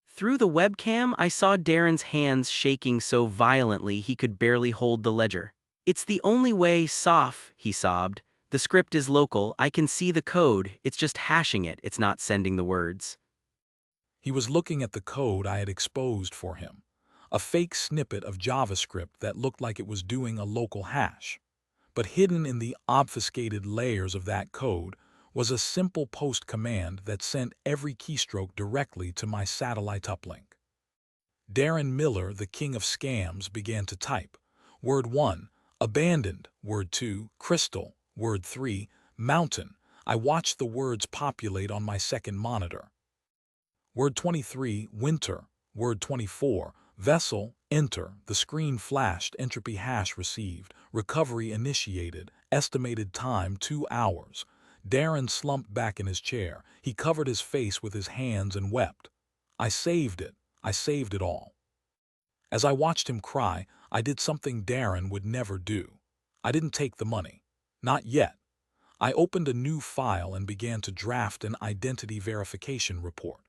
Speaker 3: Through the webcam, I saw Darren's hands shaking so violently he could barely hold the ledger. It's the only way, Soph, he sobbed. The script is local, I can see the code, it's just hashing it, it's not sending the words.
Speaker 1: He was looking at the code I had exposed for him, a fake snippet of JavaScript that looked like it was doing a local hash. But hidden in the obfuscated layers of that code was a simple post command that sent every keystroke directly to my satellite uplink. Darren Miller, the king of scams, began to type. Word 1, abandoned. Word 2, crystal. Word 3, mountain. I watched the words populate on my second monitor. Word 23, winter. Word 24, vessel. Enter. The screen flashed. Entropy hash received. Recovery initiated. Estimated time 2 hours. Darren slumped back in his chair. He covered his face with his hands and wept. I saved it. I saved it all. As I watched him cry, I did something Darren would never do. I didn't take the money. Not yet. I opened a new file and began to draft an identity verification report.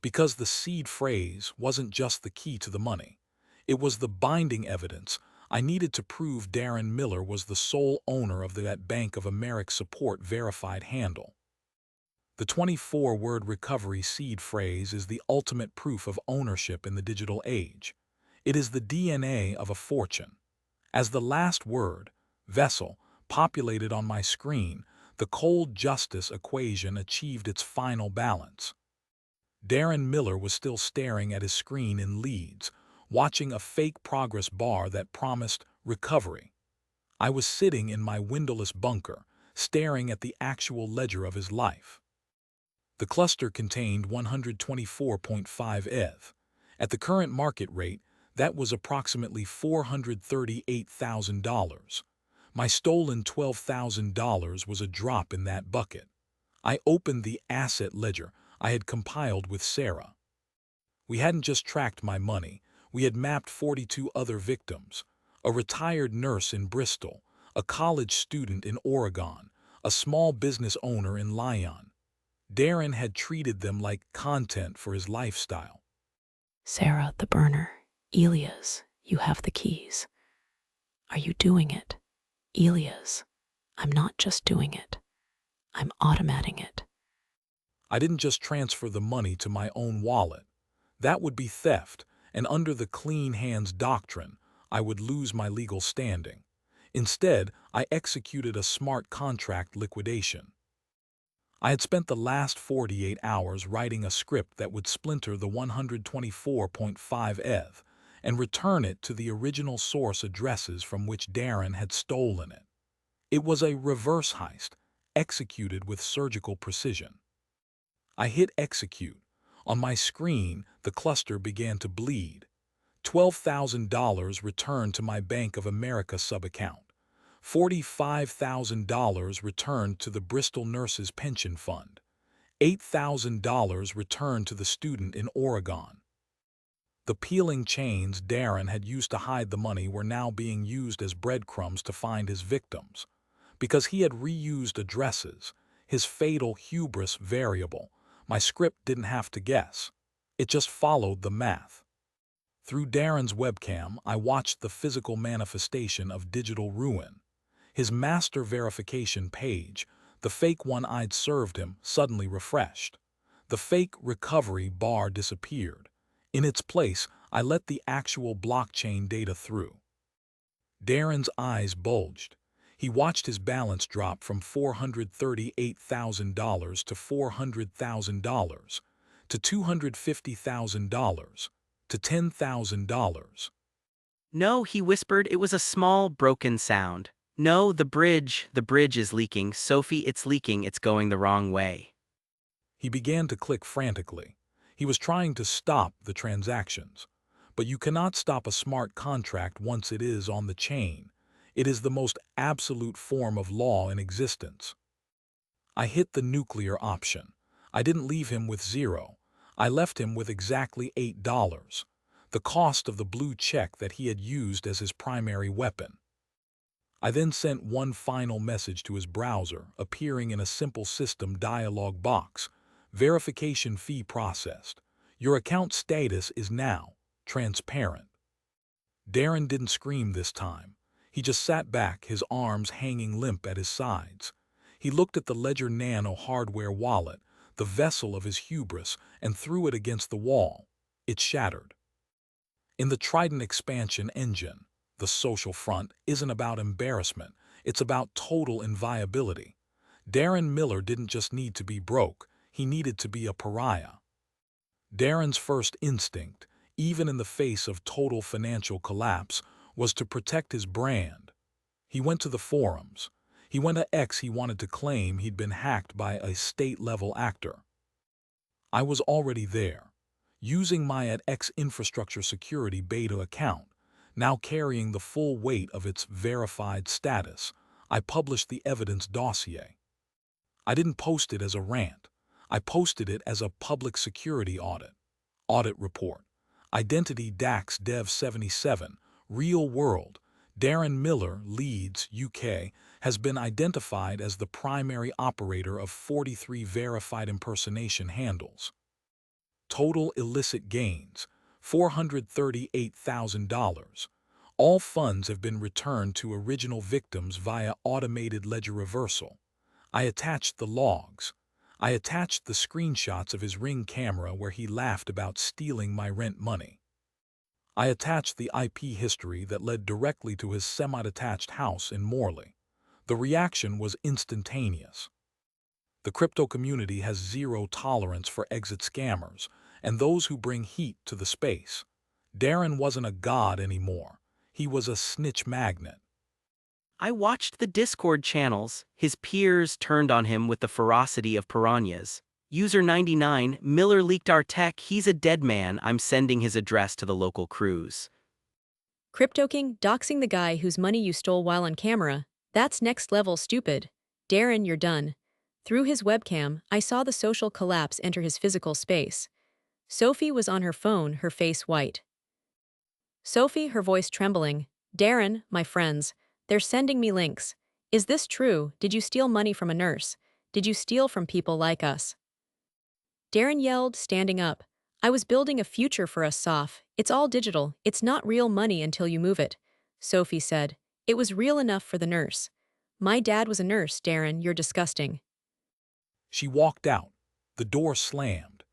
Speaker 1: Because the seed phrase wasn't just the key to the money. It was the binding evidence. I needed to prove Darren Miller was the sole owner of that Bank of America support verified handle. The 24-word recovery seed phrase is the ultimate proof of ownership in the digital age. It is the DNA of a fortune. As the last word, vessel, populated on my screen, the cold justice equation achieved its final balance. Darren Miller was still staring at his screen in Leeds, watching a fake progress bar that promised recovery. I was sitting in my windowless bunker, staring at the actual ledger of his life. The cluster contained 124.5 ETH. At the current market rate, that was approximately $438,000. My stolen $12,000 was a drop in that bucket. I opened the asset ledger I had compiled with Sarah. We hadn't just tracked my money, we had mapped 42 other victims: a retired nurse in Bristol, a college student in Oregon, a small business owner in Lyon. Darren had treated them like content for his lifestyle.
Speaker 2: Sarah, the burner. Elias, you have the keys. Are you doing it? Elias, I'm not just doing it. I'm automating it.
Speaker 1: I didn't just transfer the money to my own wallet. That would be theft, and under the clean hands doctrine, I would lose my legal standing. Instead, I executed a smart contract liquidation. I had spent the last 48 hours writing a script that would splinter the 124.5 ETH and return it to the original source addresses from which Darren had stolen it. It was a reverse heist, executed with surgical precision. I hit execute. On my screen, the cluster began to bleed. $12,000 returned to my Bank of America subaccount. $45,000 returned to the Bristol Nurses Pension Fund. $8,000 returned to the student in Oregon. The peeling chains Darren had used to hide the money were now being used as breadcrumbs to find his victims. Because he had reused addresses, his fatal hubris variable, my script didn't have to guess. It just followed the math. Through Darren's webcam, I watched the physical manifestation of digital ruin. His master verification page, the fake one I'd served him, suddenly refreshed. The fake recovery bar disappeared. In its place, I let the actual blockchain data through. Darren's eyes bulged. He watched his balance drop from $438,000 to $400,000, to $250,000, to $10,000.
Speaker 3: No, he whispered, it was a small, broken sound. No, the bridge is leaking. Sophie, it's leaking, it's going the wrong way.
Speaker 1: He began to click frantically. He was trying to stop the transactions. But you cannot stop a smart contract once it is on the chain. It is the most absolute form of law in existence. I hit the nuclear option. I didn't leave him with zero. I left him with exactly $8, the cost of the blue check that he had used as his primary weapon. I then sent one final message to his browser, appearing in a simple system dialog box. Verification fee processed. Your account status is now transparent. Darren didn't scream this time. He just sat back, his arms hanging limp at his sides. He looked at the Ledger Nano hardware wallet, the vessel of his hubris, and threw it against the wall. It shattered. In the Trident expansion engine, the social front isn't about embarrassment, it's about total inviolability. Darren Miller didn't just need to be broke, he needed to be a pariah. Darren's first instinct, even in the face of total financial collapse, was to protect his brand. He went to the forums. He went to X. He wanted to claim he'd been hacked by a state-level actor. I was already there, using my @X infrastructure security beta account. Now carrying the full weight of its verified status, I published the evidence dossier. I didn't post it as a rant. I posted it as a public security audit. Audit report. Identity DAX Dev 77, real world. Darren Miller, Leeds, UK, has been identified as the primary operator of 43 verified impersonation handles. Total illicit gains, $438,000. All funds have been returned to original victims via automated ledger reversal. I attached the logs. I attached the screenshots of his Ring camera where he laughed about stealing my rent money. I attached the IP history that led directly to his semi-detached house in Morley. The reaction was instantaneous. The crypto community has zero tolerance for exit scammers and those who bring heat to the space. Darren wasn't a god anymore. He was a snitch magnet.
Speaker 3: I watched the Discord channels. His peers turned on him with the ferocity of piranhas. User 99, Miller leaked our tech. He's a dead man. I'm sending his address to the local crews.
Speaker 5: CryptoKing doxing the guy whose money you stole while on camera. That's next level stupid. Darren, you're done. Through his webcam, I saw the social collapse enter his physical space. Sophie was on her phone, her face white. Sophie, her voice trembling. Darren, my friends, they're sending me links. Is this true? Did you steal money from a nurse? Did you steal from people like us? Darren yelled, standing up. I was building a future for us, Soph. It's all digital. It's not real money until you move it. Sophie said. It was real enough for the nurse. My dad was a nurse, Darren. You're disgusting.
Speaker 1: She walked out. The door slammed.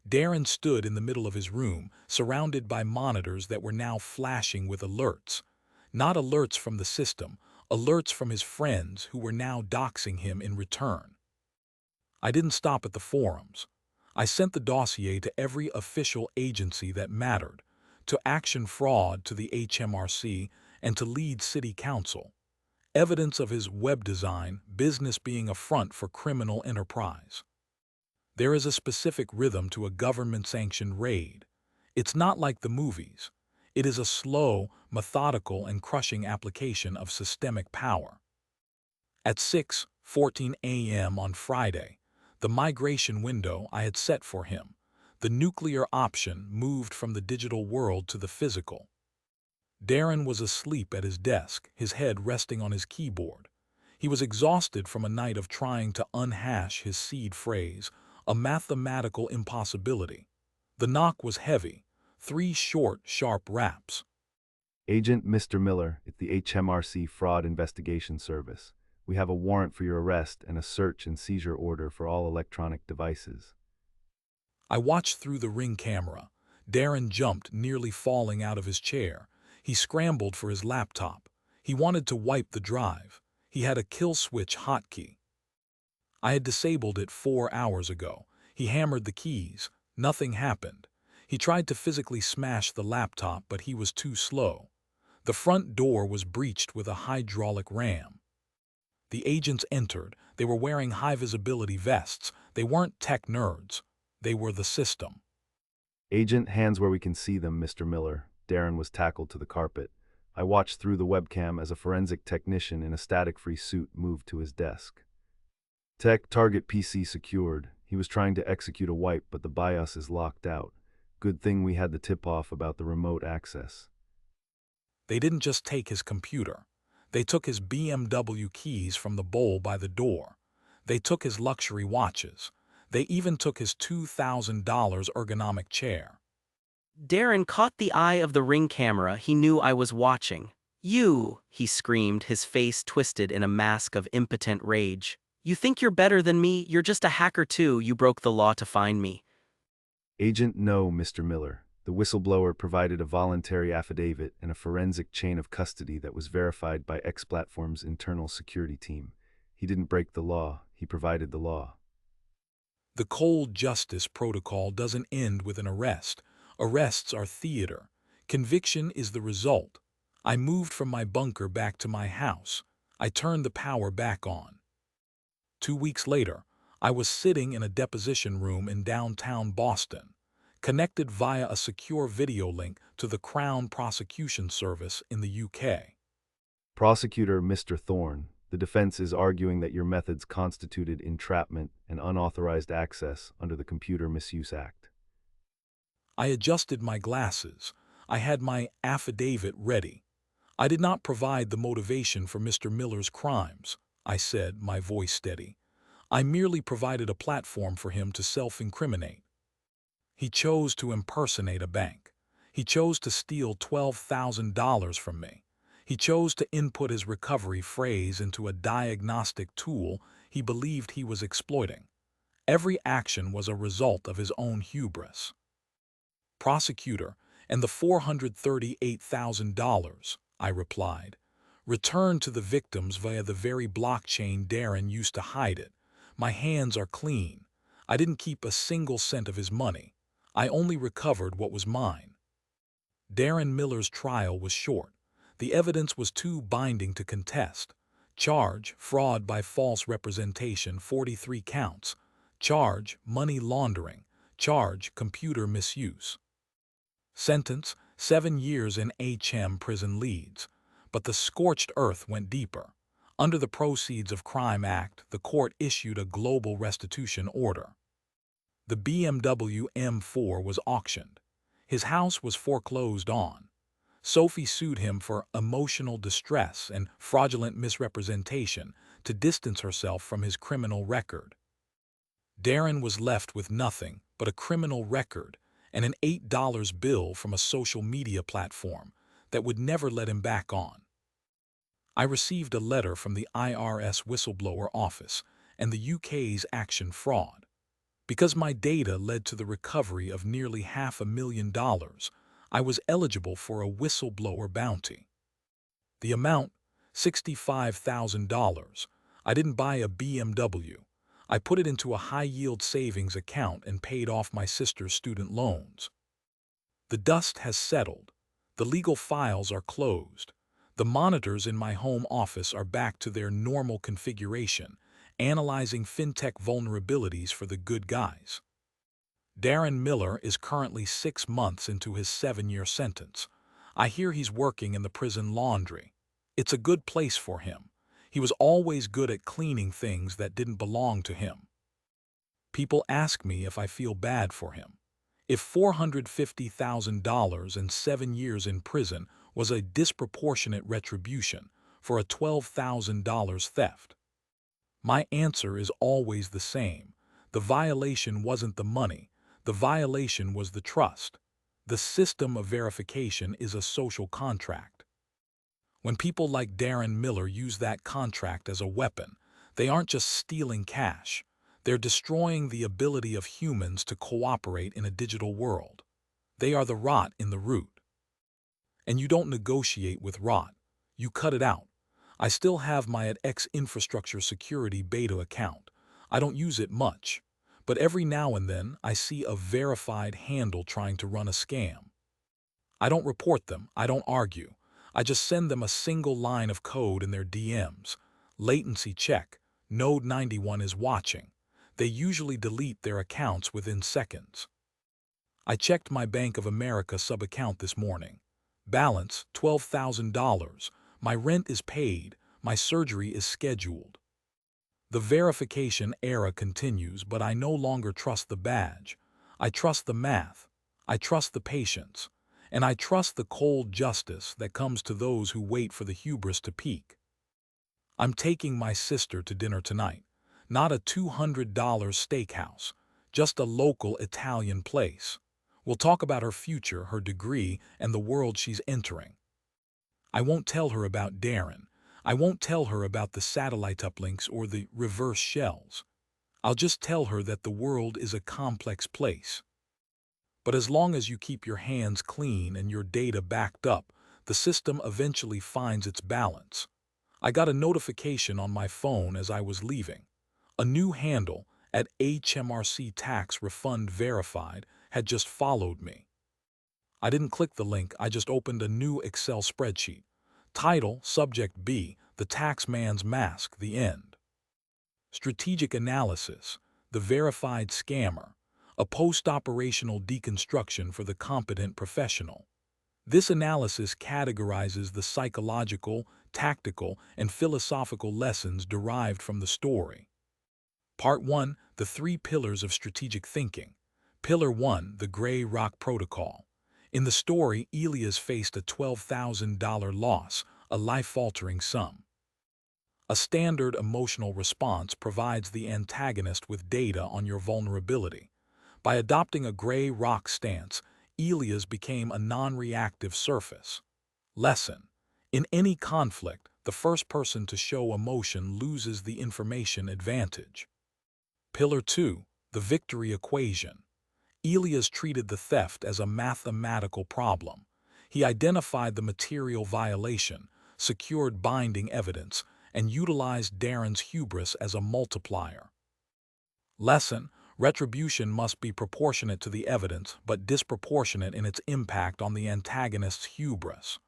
Speaker 1: Darren stood in the middle of his room, surrounded by monitors that were now flashing with alerts. Not alerts from the system, alerts from his friends who were now doxing him in return. I didn't stop at the forums. I sent the dossier to every official agency that mattered, to Action Fraud, to the HMRC, and to Leeds City Council. Evidence of his web design, business being a front for criminal enterprise. There is a specific rhythm to a government-sanctioned raid. It's not like the movies. It is a slow, methodical, and crushing application of systemic power. At 6:14 a.m. on Friday, the migration window I had set for him, the nuclear option, moved from the digital world to the physical. Darren was asleep at his desk, his head resting on his keyboard. He was exhausted from a night of trying to unhash his seed phrase, a mathematical impossibility. The knock was heavy, 3 short, sharp raps.
Speaker 4: Agent Mr. Miller, it's the HMRC Fraud Investigation Service. We have a warrant for your arrest and a search and seizure order for all electronic devices.
Speaker 1: I watched through the Ring camera. Darren jumped, nearly falling out of his chair. He scrambled for his laptop. He wanted to wipe the drive. He had a kill switch hotkey. I had disabled it 4 hours ago. He hammered the keys. Nothing happened. He tried to physically smash the laptop, but he was too slow. The front door was breached with a hydraulic ram. The agents entered. They were wearing high-visibility vests. They weren't tech nerds. They were the system.
Speaker 4: Agent, hands where we can see them, Mr. Miller. Darren was tackled to the carpet. I watched through the webcam as a forensic technician in a static-free suit moved to his desk. Tech target PC secured. He was trying to execute a wipe, but the BIOS is locked out. Good thing we had the tip-off about the remote access.
Speaker 1: They didn't just take his computer. They took his BMW keys from the bowl by the door. They took his luxury watches. They even took his $2,000 ergonomic chair.
Speaker 3: Darren caught the eye of the Ring camera. He knew I was watching. You, he screamed, his face twisted in a mask of impotent rage. You think you're better than me? You're just a hacker too. You broke the law to find me.
Speaker 4: Agent, no, Mr. Miller. The whistleblower provided a voluntary affidavit and a forensic chain of custody that was verified by X-Platform's internal security team. He didn't break the law. He provided the law.
Speaker 1: The cold justice protocol doesn't end with an arrest. Arrests are theater. Conviction is the result. I moved from my bunker back to my house. I turned the power back on. 2 weeks later, I was sitting in a deposition room in downtown Boston, connected via a secure video link to the Crown Prosecution Service in the UK.
Speaker 4: Prosecutor Mr. Thorne, the defense is arguing that your methods constituted entrapment and unauthorized access under the Computer Misuse Act.
Speaker 1: I adjusted my glasses. I had my affidavit ready. I did not provide the motivation for Mr. Miller's crimes, I said, my voice steady. I merely provided a platform for him to self-incriminate. He chose to impersonate a bank. He chose to steal $12,000 from me. He chose to input his recovery phrase into a diagnostic tool he believed he was exploiting. Every action was a result of his own hubris. Prosecutor, and the $438,000, I replied. Returned to the victims via the very blockchain Darren used to hide it. My hands are clean. I didn't keep a single cent of his money. I only recovered what was mine. Darren Miller's trial was short. The evidence was too binding to contest. Charge, fraud by false representation, 43 counts. Charge, money laundering. Charge, computer misuse. Sentence, 7 years in HM prison Leeds. But the scorched earth went deeper. Under the Proceeds of Crime Act, the court issued a global restitution order. The BMW M4 was auctioned. His house was foreclosed on. Sophie sued him for emotional distress and fraudulent misrepresentation to distance herself from his criminal record. Darren was left with nothing but a criminal record and an $8 bill from a social media platform that would never let him back on. I received a letter from the IRS whistleblower office and the UK's Action Fraud. Because my data led to the recovery of nearly $500,000, I was eligible for a whistleblower bounty. The amount, $65,000. I didn't buy a BMW. I put it into a high-yield savings account and paid off my sister's student loans. The dust has settled. The legal files are closed. The monitors in my home office are back to their normal configuration, analyzing fintech vulnerabilities for the good guys. Darren Miller is currently 6 months into his 7-year sentence. I hear he's working in the prison laundry. It's a good place for him. He was always good at cleaning things that didn't belong to him. People ask me if I feel bad for him. If $450,000 and 7 years in prison was a disproportionate retribution for a $12,000 theft. My answer is always the same. The violation wasn't the money. The violation was the trust. The system of verification is a social contract. When people like Darren Miller use that contract as a weapon, they aren't just stealing cash. They're destroying the ability of humans to cooperate in a digital world. They are the rot in the root. And you don't negotiate with rot. You cut it out. I still have my @X infrastructure security beta account. I don't use it much, but every now and then I see a verified handle trying to run a scam. I don't report them. I don't argue. I just send them a single line of code in their DMs. Latency check. Node 91 is watching. They usually delete their accounts within seconds. I checked my Bank of America sub-account this morning. Balance, $12,000. My rent is paid. My surgery is scheduled. The verification era continues, but I no longer trust the badge. I trust the math. I trust the patience. And I trust the cold justice that comes to those who wait for the hubris to peak. I'm taking my sister to dinner tonight. Not a $200 steakhouse, just a local Italian place. We'll talk about her future, her degree, and the world she's entering. I won't tell her about Darren. I won't tell her about the satellite uplinks or the reverse shells. I'll just tell her that the world is a complex place. But as long as you keep your hands clean and your data backed up, the system eventually finds its balance. I got a notification on my phone as I was leaving. A new handle @HMRC Tax Refund Verified had just followed me. I didn't click the link, I just opened a new Excel spreadsheet. Title, Subject B, The Taxman's Mask, the End. Strategic Analysis, The Verified Scammer, a post-operational deconstruction for the competent professional. This analysis categorizes the psychological, tactical, and philosophical lessons derived from the story. Part 1, The 3 Pillars of Strategic Thinking. Pillar 1, The Gray Rock Protocol. In the story, Elias faced a $12,000 loss, a life-altering sum. A standard emotional response provides the antagonist with data on your vulnerability. By adopting a gray rock stance, Elias became a non-reactive surface. Lesson: in any conflict, the first person to show emotion loses the information advantage. Pillar 2, The victory equation. Elias treated the theft as a mathematical problem. He identified the material violation, secured binding evidence, and utilized Darren's hubris as a multiplier. Lesson: retribution must be proportionate to the evidence, but disproportionate in its impact on the antagonist's hubris.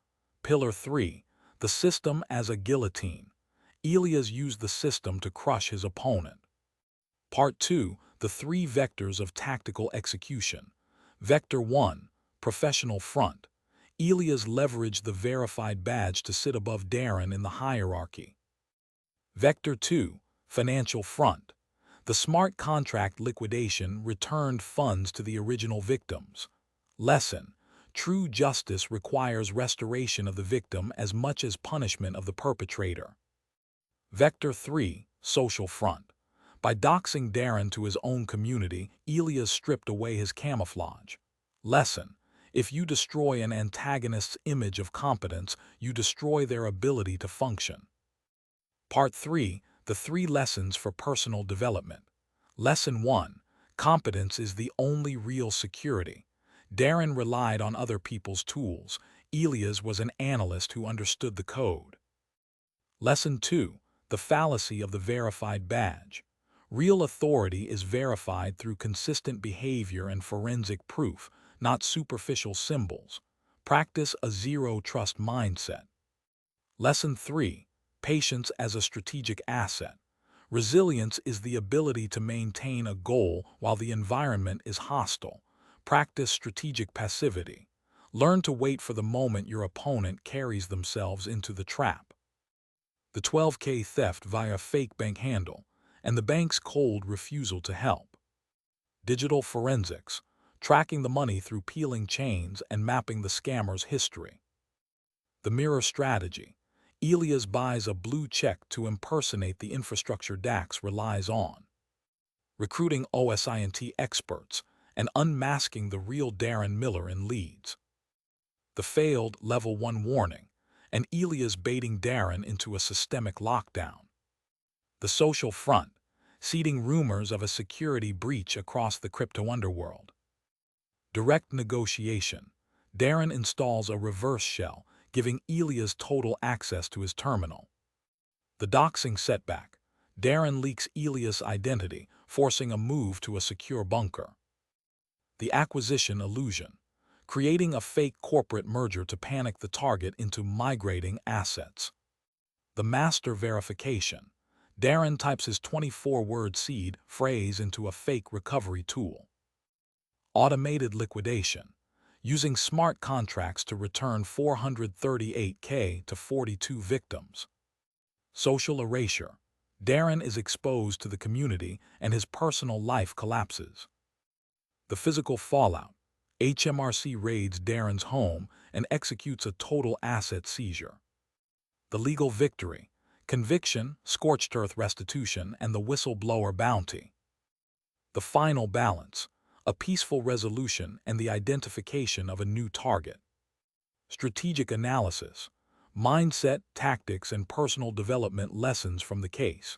Speaker 1: Pillar 3. The system as a guillotine. Elias used the system to crush his opponent. Part 2. The three vectors of tactical execution. Vector 1. Professional front. Elias leveraged the verified badge to sit above Darren in the hierarchy. Vector 2. Financial front. The smart contract liquidation returned funds to the original victims. Lesson: true justice requires restoration of the victim as much as punishment of the perpetrator. Vector 3. Social front. By doxing Darren to his own community, Elias stripped away his camouflage. Lesson: if you destroy an antagonist's image of competence, you destroy their ability to function. Part 3. The three lessons for personal development. Lesson 1. Competence is the only real security. Darren relied on other people's tools. Elias was an analyst who understood the code. Lesson 2. The fallacy of the verified badge. Real authority is verified through consistent behavior and forensic proof, not superficial symbols. Practice a zero-trust mindset. Lesson 3. Patience as a strategic asset. Resilience is the ability to maintain a goal while the environment is hostile. Practice strategic passivity. Learn to wait for the moment your opponent carries themselves into the trap. The 12K theft via fake bank handle, and the bank's cold refusal to help. Digital forensics. Tracking the money through peeling chains and mapping the scammer's history. The mirror strategy. Elias buys a blue check to impersonate the infrastructure Dax relies on. Recruiting OSINT experts and unmasking the real Darren Miller in leads. The failed Level 1 warning, and Elias baiting Darren into a systemic lockdown. The social front, seeding rumors of a security breach across the crypto underworld. Direct negotiation. Darren installs a reverse shell, giving Elias total access to his terminal. The doxing setback. Darren leaks Elias' identity, forcing a move to a secure bunker. The acquisition illusion. Creating a fake corporate merger to panic the target into migrating assets. The master verification. Darren types his 24-word seed phrase into a fake recovery tool. Automated liquidation. Using smart contracts to return 438K to 42 victims. Social erasure. Darren is exposed to the community and his personal life collapses. The physical fallout. HMRC raids Darren's home and executes a total asset seizure. The legal victory. Conviction, scorched earth restitution, and the whistleblower bounty. The final balance. A peaceful resolution and the identification of a new target. Strategic analysis. Mindset, tactics, and personal development lessons from the case.